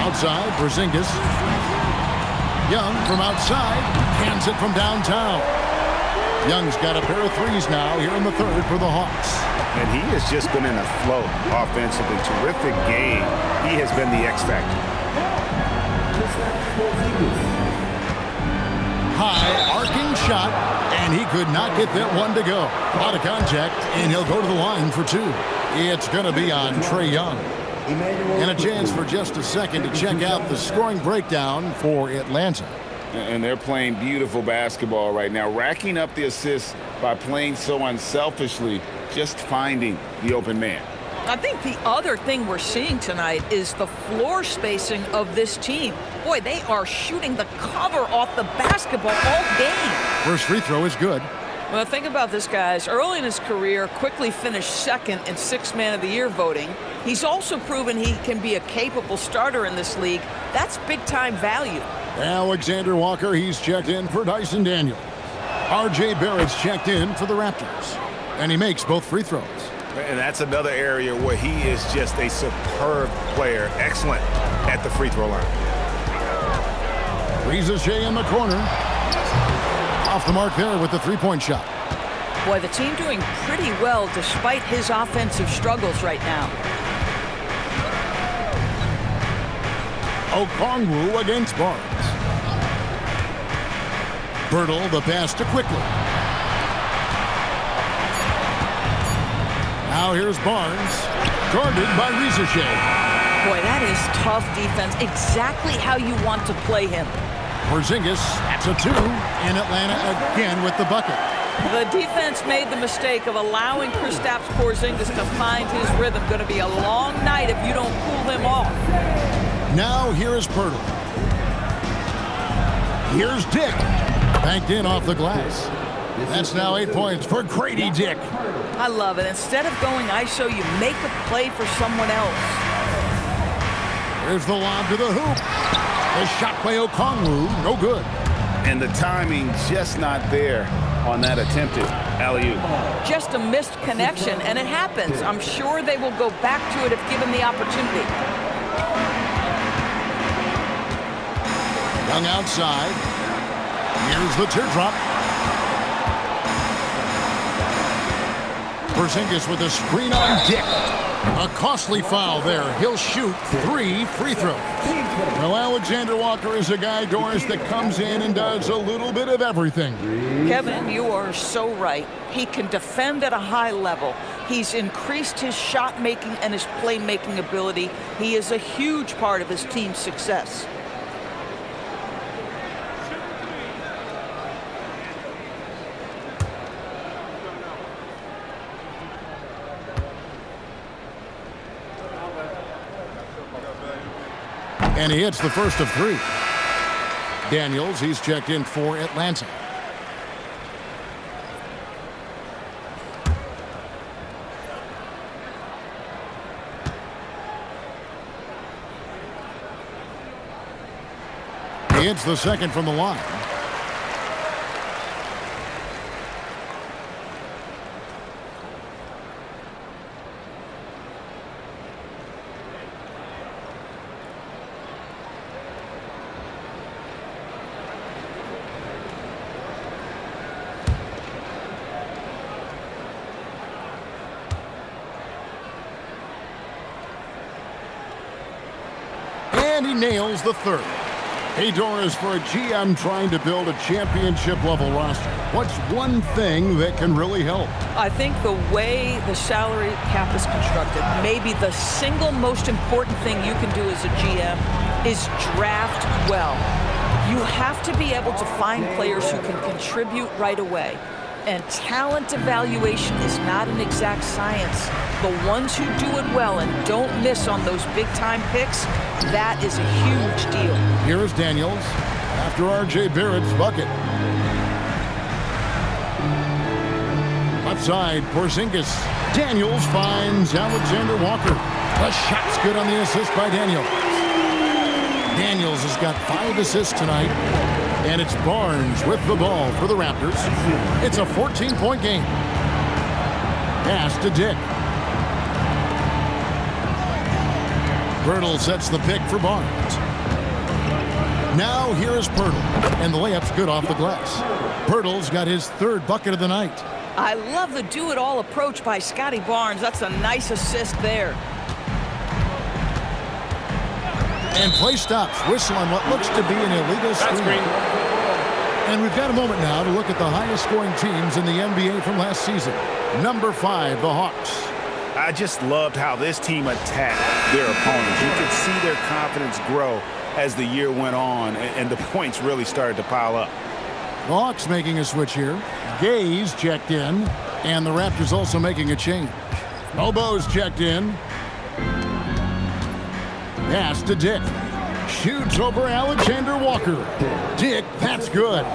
B: Outside, Porzingis. Young from outside. Hands it from downtown. Young's got a pair of 3s now here in the 3rd for the Hawks.
A: And he has just been in a flow offensively. Terrific game. He has been the X factor.
B: High arcing shot, and he could not get that one to go. Out of contact, and he'll go to the line for 2. It's going to be on Trae Young. And a chance for just a second to check out the scoring breakdown for Atlanta.
C: And they're playing beautiful basketball right now, racking up the assists by playing so unselfishly, just finding the open man.
D: I think the other thing we're seeing tonight is the floor spacing of this team. Boy, they are shooting the cover off the basketball all game.
B: First free throw is good.
D: Well, think about this, guys. Early in his career, Quickly finished 2nd in 6th Man of the Year voting. He's also proven he can be a capable starter in this league. That's big-time value.
B: Alexander Walker, he's checked in for Dyson Daniels. R.J. Barrett's checked in for the Raptors. And he makes both free throws.
A: And that's another area where he is just a superb player. Excellent at the free throw line.
B: Riza in the corner. Off the mark there with the three-point shot.
D: Boy, the team doing pretty well despite his offensive struggles right now.
B: Okongwu against Barnes. Bertle, the pass to Quickly. Now here's Barnes, guarded by Riza.
D: Boy, that is tough defense. Exactly how you want to play him.
B: Porzingis, that's a 2, and Atlanta again with the bucket.
D: The defense made the mistake of allowing Kristaps Porzingis to find his rhythm. Going to be a long night if you don't cool him off.
B: Now here's Bertle. Here's Dick. Banked in off the glass. That's now 8 points for Grady Dick.
D: I love it. Instead of going ISO, you make a play for someone else.
B: Here's the lob to the hoop. The shot by Okongwu, no good.
A: And the timing just not there on that attempted alley-oop.
D: Just a missed connection, and it happens. I'm sure they will go back to it if given the opportunity.
B: Young outside. Here's the teardrop. Porzingis with a screen on Dick. A costly foul there. He'll shoot 3 free throws. Well, Alexander Walker is a guy, Doris, that comes in and does a little bit of everything.
D: Kevin, you are so right. He can defend at a high level. He's increased his shot making and his playmaking ability. He is a huge part of his team's success.
B: And he hits the first of 3. Daniels, he's checked in for Atlanta. He hits the second from the line. And he nails the third. Hey, Doris, for a GM trying to build a championship-level roster, what's one thing that can really help?
D: I think the way the salary cap is constructed, maybe the single most important thing you can do as a GM is draft well. You have to be able to find players who can contribute right away. And talent evaluation is not an exact science. The ones who do it well and don't miss on those big-time picks, that is a huge deal.
B: Here's Daniels after R.J. Barrett's bucket. Left side, Porzingis. Daniels finds Alexander Walker. The shot's good on the assist by Daniels. Daniels has got 5 assists tonight. And it's Barnes with the ball for the Raptors. It's a 14-point game. Pass to Dick. Bertle sets the pick for Barnes. Now here's Bertle. And the layup's good off the glass. Bertle's got his 3rd bucket of the night.
D: I love the do-it-all approach by Scotty Barnes. That's a nice assist there.
B: And play stops. Whistle on what looks to be an illegal screen. And we've got a moment now to look at the highest scoring teams in the NBA from last season. Number 5, the Hawks.
A: I just loved how this team attacked their opponents. You could see their confidence grow as the year went on, and the points really started to pile up.
B: The Hawks making a switch here. Gaze checked in, and the Raptors also making a change. Obo's checked in. Pass to Dick. Shoots over Alexander Walker. Dick, that's good.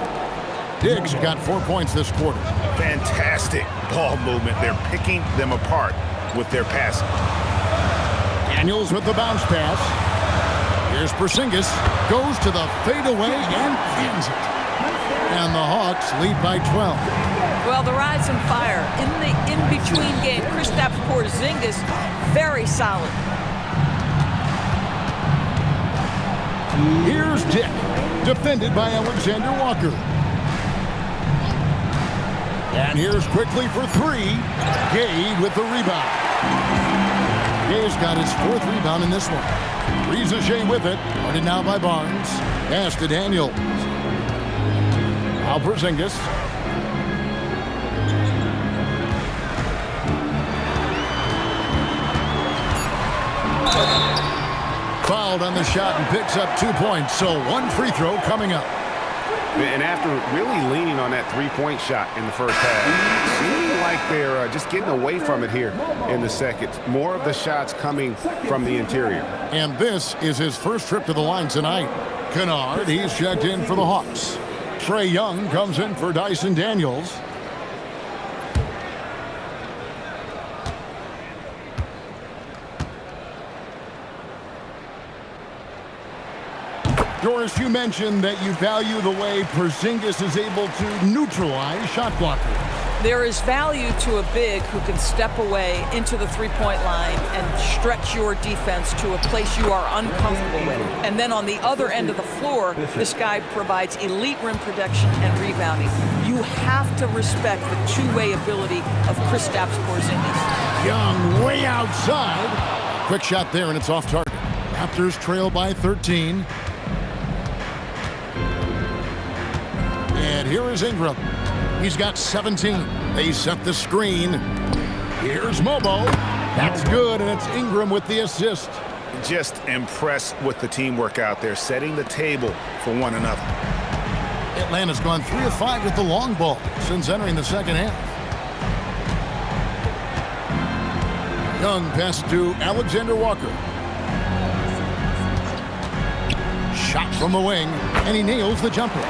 B: Dick's got 4 points this quarter.
A: Fantastic ball movement. They're picking them apart with their passing.
B: Daniels with the bounce pass. Here's Porzingis. Goes to the fadeaway and pins it. And the Hawks lead by 12.
D: Well, the ride's on fire. In the in-between game, Kristaps Porzingis, very solid.
B: Here's Dick, defended by Alexander Walker. And here's quickly for three. Gay with the rebound. Gay's got his 4th rebound in this one. Rizachet with it. Guarded now by Barnes. Pass to Daniels. Now Porzingis. Fouled on the shot and picks up 2 points. So 1 free throw coming up.
A: And after really leaning on that 3-point shot in the first half, seeming like they're just getting away from it here in the second. More of the shots coming from the interior.
B: And this is his first trip to the line tonight. Kennard, he's checked in for the Hawks. Trae Young comes in for Dyson Daniels. Doris, you mentioned that you value the way Porzingis is able to neutralize shot blockers.
D: There is value to a big who can step away into the three-point line and stretch your defense to a place you are uncomfortable with. And then on the other end of the floor, this guy provides elite rim protection and rebounding. You have to respect the two-way ability of Kristaps Porzingis.
B: Young way outside. Quick shot there, and it's off target. Raptors trail by 13. And here is Ingram. He's got 17. They set the screen. Here's Mobo. That's good, and it's Ingram with the assist.
A: Just impressed with the teamwork out there, setting the table for one another.
B: Atlanta's gone 3 of 5 with the long ball since entering the second half. Young pass to Alexander Walker. Shot from the wing, and he nails the jumper.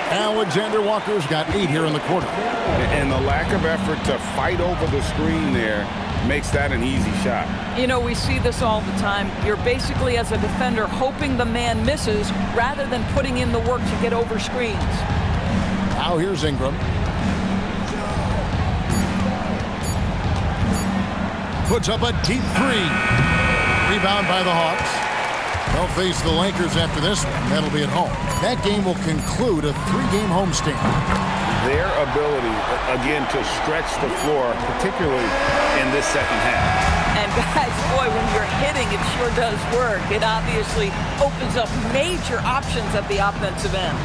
B: Alexander Walker's got 8 here in the quarter.
A: And the lack of effort to fight over the screen there makes that an easy shot.
D: You know, we see this all the time. You're basically, as a defender, hoping the man misses rather than putting in the work to get over screens.
B: Now here's Ingram. Puts up a deep 3. Rebound by the Hawks. They'll face the Lakers after this one. That'll be at home. That game will conclude a 3-game homestand.
A: Their ability, again, to stretch the floor, particularly in this second half.
D: And guys, boy, when you're hitting, it sure does work. It obviously opens up major options at the offensive end.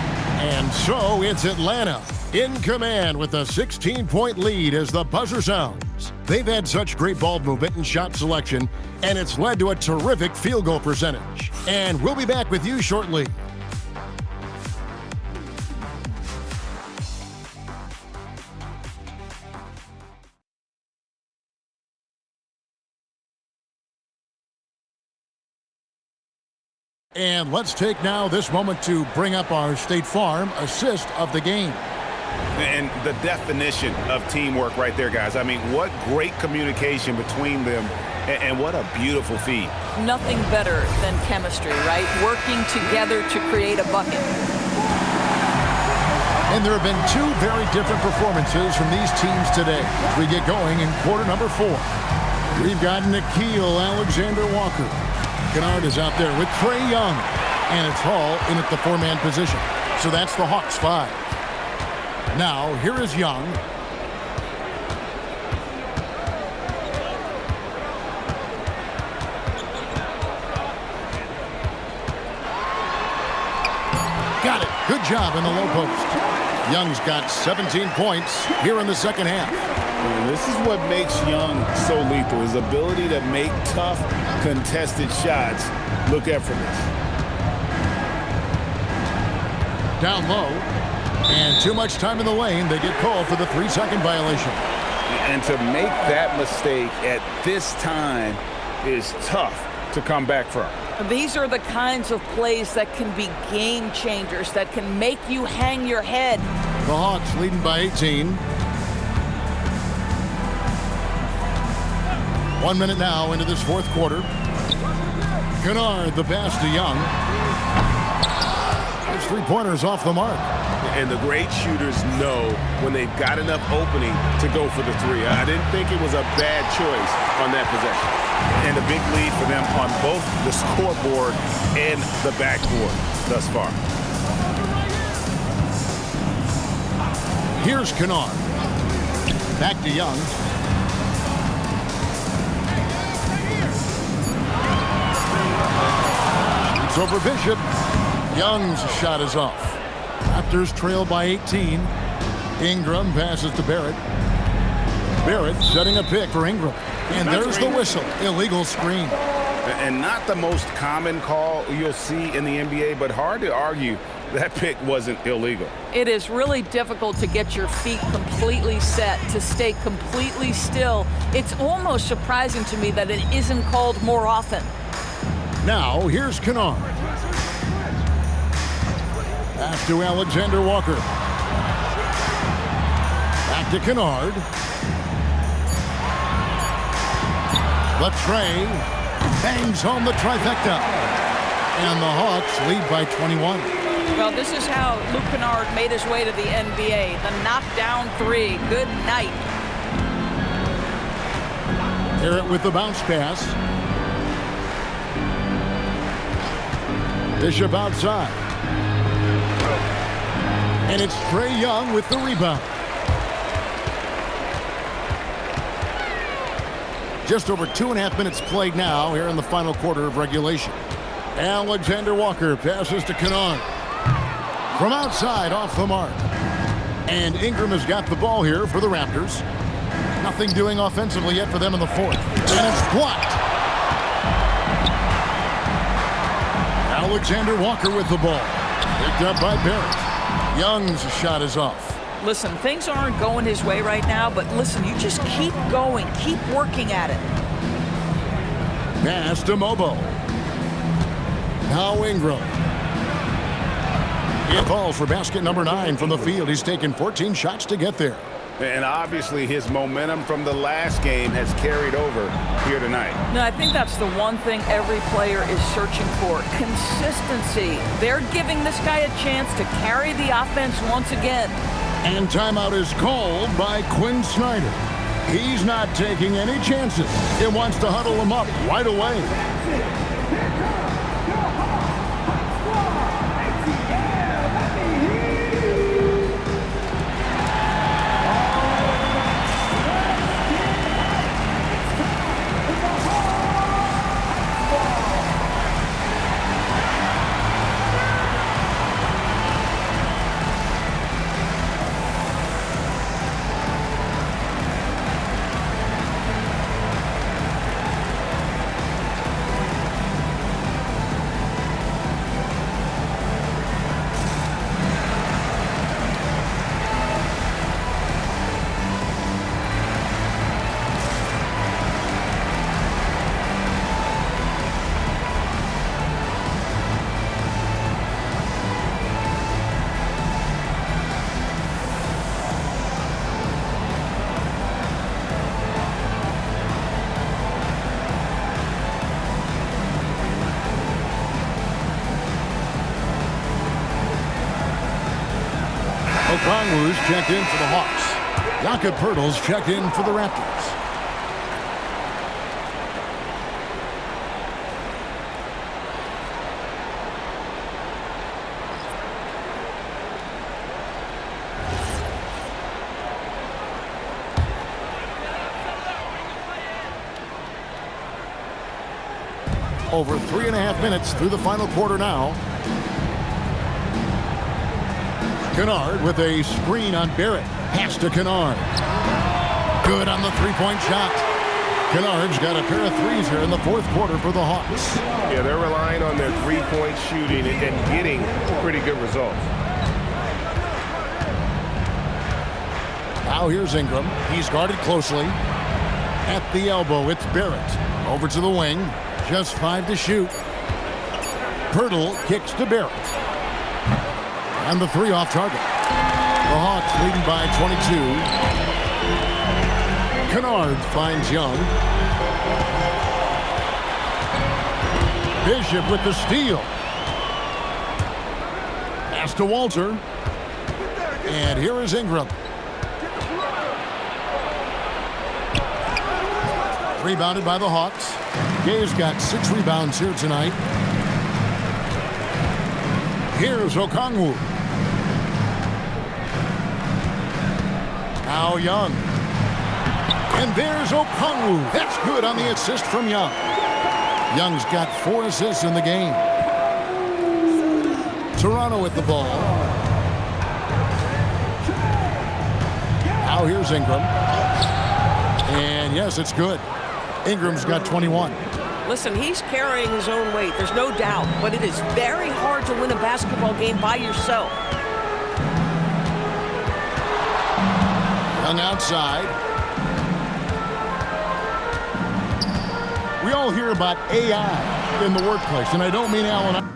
B: And so it's Atlanta in command with a 16-point lead as the buzzer sounds. They've had such great ball movement and shot selection, and it's led to a terrific field goal percentage. And we'll be back with you shortly. And let's take now this moment to bring up our State Farm assist of the game.
A: And the definition of teamwork right there, guys. I mean, what great communication between them, and what a beautiful feed.
D: Nothing better than chemistry, right? Working together to create a bucket.
B: And there have been 2 very different performances from these teams today as we get going in quarter number 4. We've got Nickeil Alexander-Walker. Kennard is out there with Trae Young. And it's Hall in at the 4-man position. So that's the Hawks 5. Now, here is Young. Got it. Good job in the low post. Young's got 17 points here in the second half.
C: And this is what makes Young so lethal, his ability to make tough, contested shots look effortless.
B: Down low. And too much time in the lane. They get called for the 3-second violation.
C: And to make that mistake at this time is tough to come back from.
D: These are the kinds of plays that can be game changers, that can make you hang your head.
B: The Hawks leading by 18. 1 minute now into this fourth quarter. Kennard, the pass to Young. His 3-pointers off the mark.
A: And the great shooters know when they've got enough opening to go for the 3. I didn't think it was a bad choice on that possession. and a big lead for them on both the scoreboard and the backboard thus far.
B: Here's Kennard. Back to Young. It's over Bishop. Young's shot is off. Raptors trail by 18. Ingram passes to Barrett. Barrett setting a pick for Ingram. And there's the whistle. Illegal screen.
A: And not the most common call you'll see in the NBA, but hard to argue that pick wasn't illegal.
D: It is really difficult to get your feet completely set, to stay completely still. It's almost surprising to me that it isn't called more often.
B: Now, here's Kennard. Pass to Alexander Walker. Back to Kennard. The tray bangs home the trifecta. And the Hawks lead by 21.
D: Well, this is how Luke Kennard made his way to the NBA. The knockdown three. Good night.
B: Barrett with the bounce pass. Bishop outside. And it's Trae Young with the rebound. Just over 2.5 minutes played now here in the final quarter of regulation. Alexander Walker passes to Kennard. From outside, off the mark. And Ingram has got the ball here for the Raptors. Nothing doing offensively yet for them in the fourth. And it's blocked. Alexander Walker with the ball. Picked up by Barrett. Young's shot is off.
D: Listen, things aren't going his way right now, but listen, you just keep going. Keep working at it.
B: Pass to Mobo. Now Ingram. It falls for basket number 9 from the field. He's taken 14 shots to get there.
A: And obviously his momentum from the last game has carried over here tonight.
D: No, I think that's the one thing every player is searching for. Consistency. They're giving this guy a chance to carry the offense once again.
B: And timeout is called by Quinn Snyder. He's not taking any chances. He wants to huddle him up right away. Okongwu's checked in for the Hawks. Jakob Poeltl's checked in for the Raptors. Over 3.5 minutes through the final quarter now. Kennard with a screen on Barrett. Pass to Kennard. Good on the three-point shot. Kennard's got a pair of threes here in the fourth quarter for the Hawks.
A: Yeah, they're relying on their three-point shooting and getting pretty good results.
B: Now here's Ingram. He's guarded closely. At the elbow, it's Barrett. Over to the wing. Just 5 to shoot. Poeltl kicks to Barrett. And the 3 off target. The Hawks leading by 22. Kennard finds Young. Bishop with the steal. Pass to Walter. And here is Ingram. Rebounded by the Hawks. Gay's got 6 rebounds here tonight. Here's Okongwu. Now Young. And there's Okongwu. That's good on the assist from Young. Young's got 4 assists in the game. Toronto with the ball. Now here's Ingram. And yes, it's good. Ingram's got 21.
L: Listen, he's carrying his own weight. There's no doubt. But it is very hard to win a basketball game by yourself.
B: Young outside. We all hear about AI in the workplace, and I don't mean Allen.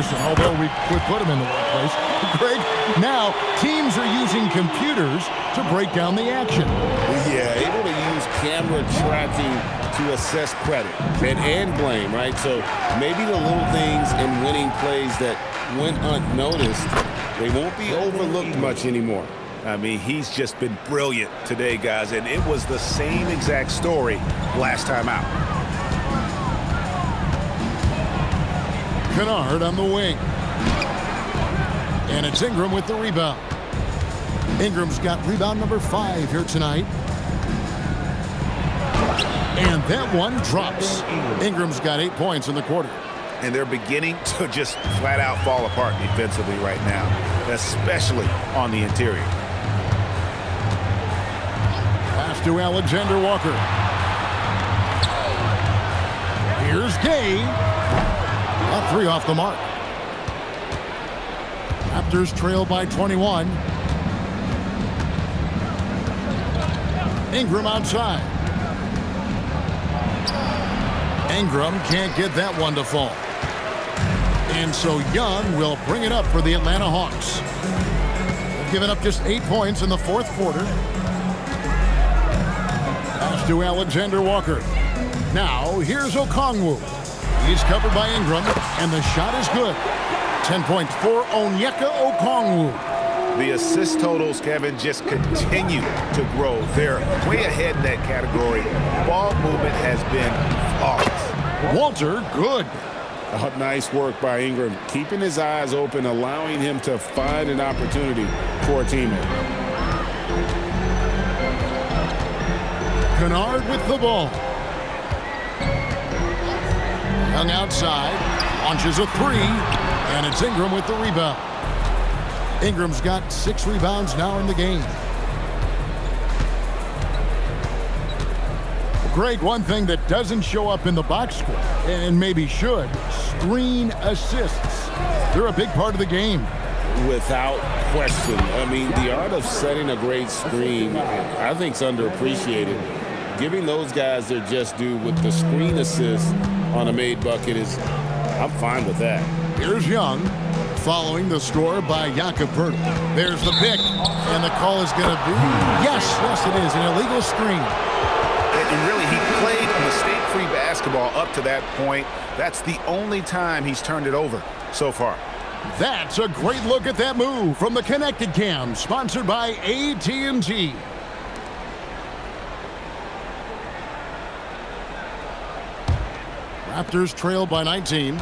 B: person, although we could put him in the workplace. Greg, now teams are using computers to break down the action.
C: Yeah, able to use camera tracking to assess credit and blame, right? So maybe the little things in winning plays that went unnoticed, they won't be overlooked much anymore.
A: I mean, he's just been brilliant today, guys, and it was the same exact story last time out.
B: Kennard on the wing. And it's Ingram with the rebound. Ingram's got rebound number 5 here tonight. And that one drops. Ingram's got 8 points in the quarter.
A: And they're beginning to just flat out fall apart defensively right now, especially on the interior.
B: Pass to Alexander Walker. Here's Gay. A 3 off the mark. Raptors trail by 21. Ingram outside. Ingram can't get that one to fall. And so Young will bring it up for the Atlanta Hawks. They've given up just 8 points in the fourth quarter. Pass to Alexander Walker. Now here's Okongwu. He's covered by Ingram, and the shot is good. 10 points for Onyeka Okongwu.
A: The assist totals, Kevin, just continue to grow. They're way ahead in that category. Ball movement has been flawless.
B: Walter, good.
C: Oh, nice work by Ingram, keeping his eyes open, allowing him to find an opportunity for a teammate.
B: Kennard with the ball. Young outside, launches a 3, and it's Ingram with the rebound. Ingram's got 6 rebounds now in the game. Greg, one thing that doesn't show up in the box score, and maybe should, screen assists. They're a big part of the game.
C: Without question. I mean, the art of setting a great screen, I think, is underappreciated. Giving those guys their just due with the screen assist on a made bucket is, I'm fine with that.
B: Here's Young, following the score by Jakob Poeltl. There's the pick, and the call is going to be, yes, it is, an illegal screen.
A: And really, he played mistake-free basketball up to that point. That's the only time he's turned it over so far.
B: That's a great look at that move from the Connected Cam, sponsored by AT&T. Raptors trail by 19.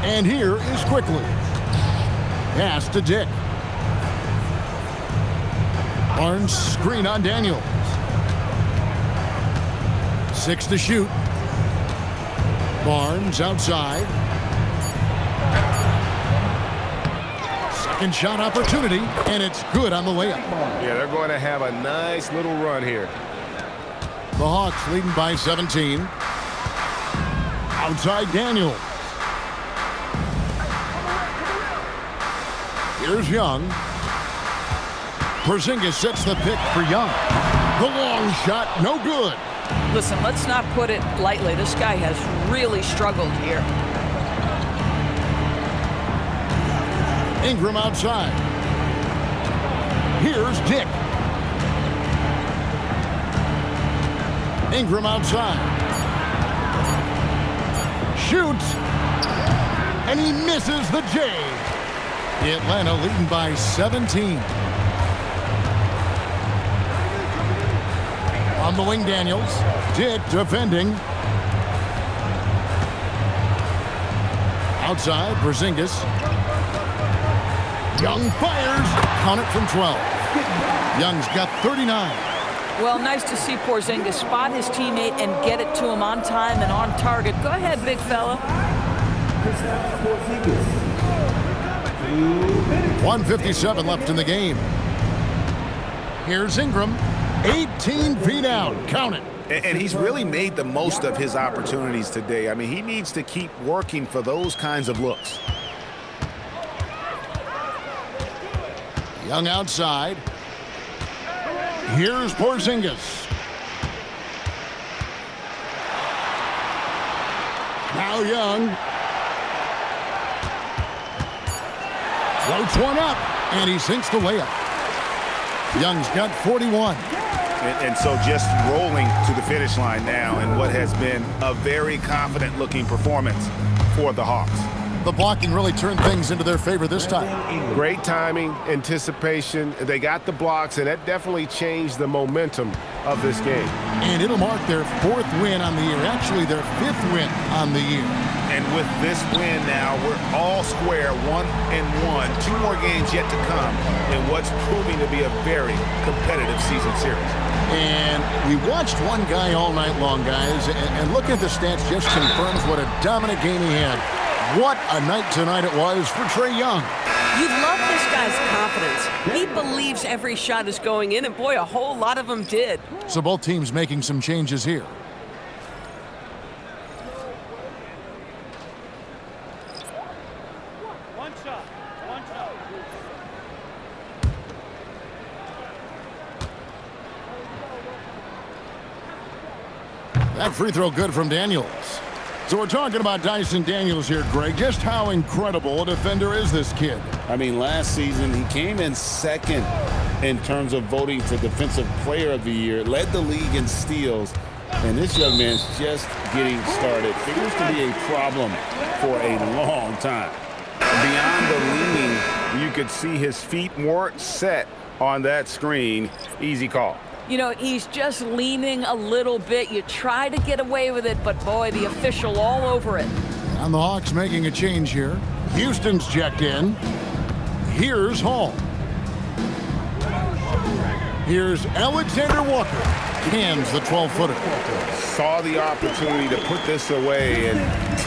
B: And here is Quickly. Pass to Dick. Barnes screen on Daniels. 6 to shoot. Barnes outside. Second shot opportunity, and it's good on the layup.
A: Yeah, they're going to have a nice little run here.
B: The Hawks leading by 17. Outside Daniels. Here's Young. Porzingis sets the pick for Young. The long shot, no good.
D: Listen, let's not put it lightly. This guy has really struggled here.
B: Ingram outside. Here's Dick. Ingram outside. Shoots. And he misses the J. Atlanta leading by 17. On the wing, Daniels. Dick defending. Outside, Porzingis. Young fires. Count it from 12. Young's got 39.
D: Well, nice to see Porzingis spot his teammate and get it to him on time and on target. Go ahead, big fella.
B: 1:57 left in the game. Here's Ingram. 18 feet out. Count it.
A: And he's really made the most of his opportunities today. I mean, he needs to keep working for those kinds of looks.
B: Young outside. Here's Porzingis. Now Young. Floats one up, and he sinks the layup. Young's got 41.
A: And so just rolling to the finish line now in what has been a very confident-looking performance for the Hawks.
B: The blocking really turned things into their favor this time.
M: Great timing, anticipation. They got the blocks, and that definitely changed the momentum of this game.
B: And it'll mark their 4th win on the year, actually their 5th win on the year.
A: And with this win now, we're all square, 1-1. 2 more games yet to come in what's proving to be a very competitive season series.
B: And we watched one guy all night long, guys, and looking at the stats just confirms what a dominant game he had. What a night tonight it was for Trae Young.
L: You love this guy's confidence. He believes every shot is going in, and boy, a whole lot of them did.
B: So both teams making some changes here.
N: One shot.
B: That free throw good from Daniels. So we're talking about Dyson Daniels here, Greg. Just how incredible a defender is this kid?
C: I mean, last season he came in 2nd in terms of voting for Defensive Player of the Year, led the league in steals, and this young man's just getting started. Figures to be a problem for a long time.
A: Beyond the leaning, you could see his feet weren't set on that screen. Easy call.
D: You know, he's just leaning a little bit. You try to get away with it, but boy, the official all over it.
B: And the Hawks making a change here. Houston's checked in. Here's Hall. Here's Alexander Walker. Cans the 12-footer.
A: Saw the opportunity to put this away and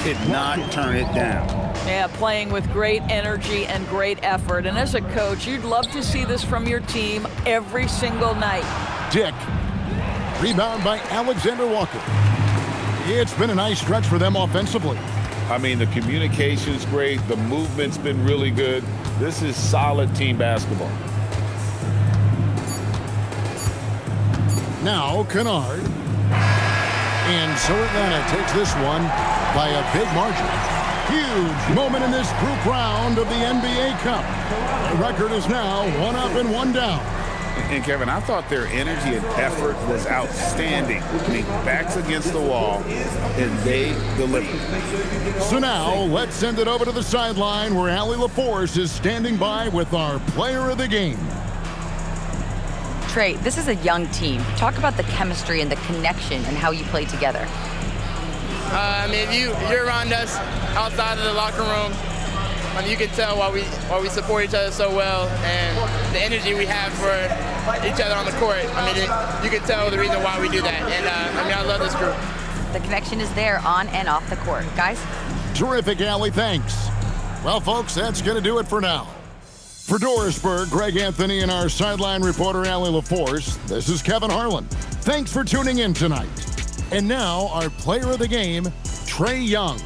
A: did not turn it down.
D: Yeah, playing with great energy and great effort. And as a coach, you'd love to see this from your team every single night.
B: Dick. Rebound by Alexander Walker. It's been a nice stretch for them offensively.
C: I mean, the communication's great. The movement's been really good. This is solid team basketball.
B: Now Kennard. And so Atlanta takes this one by a big margin. Huge moment in this group round of the NBA Cup. The record is now 1 up and 1 down.
A: And Kevin, I thought their energy and effort was outstanding. I mean, backs against the wall, and they delivered.
B: So now let's send it over to the sideline where Allie LaForce is standing by with our player of the game.
E: Trae, this is a young team. Talk about the chemistry and the connection and how you play together.
O: I mean, if you're around us outside of the locker room, I mean, you can tell why we support each other so well and the energy we have for each other on the court. I mean, you can tell the reason why we do that. And I mean, I love this group.
E: The connection is there on and off the court. Guys?
B: Terrific, Allie. Thanks. Well, folks, that's going to do it for now. For Dorisburg, Greg Anthony and our sideline reporter, Allie LaForce, this is Kevin Harlan. Thanks for tuning in tonight. And now, our player of the game, Trae Young.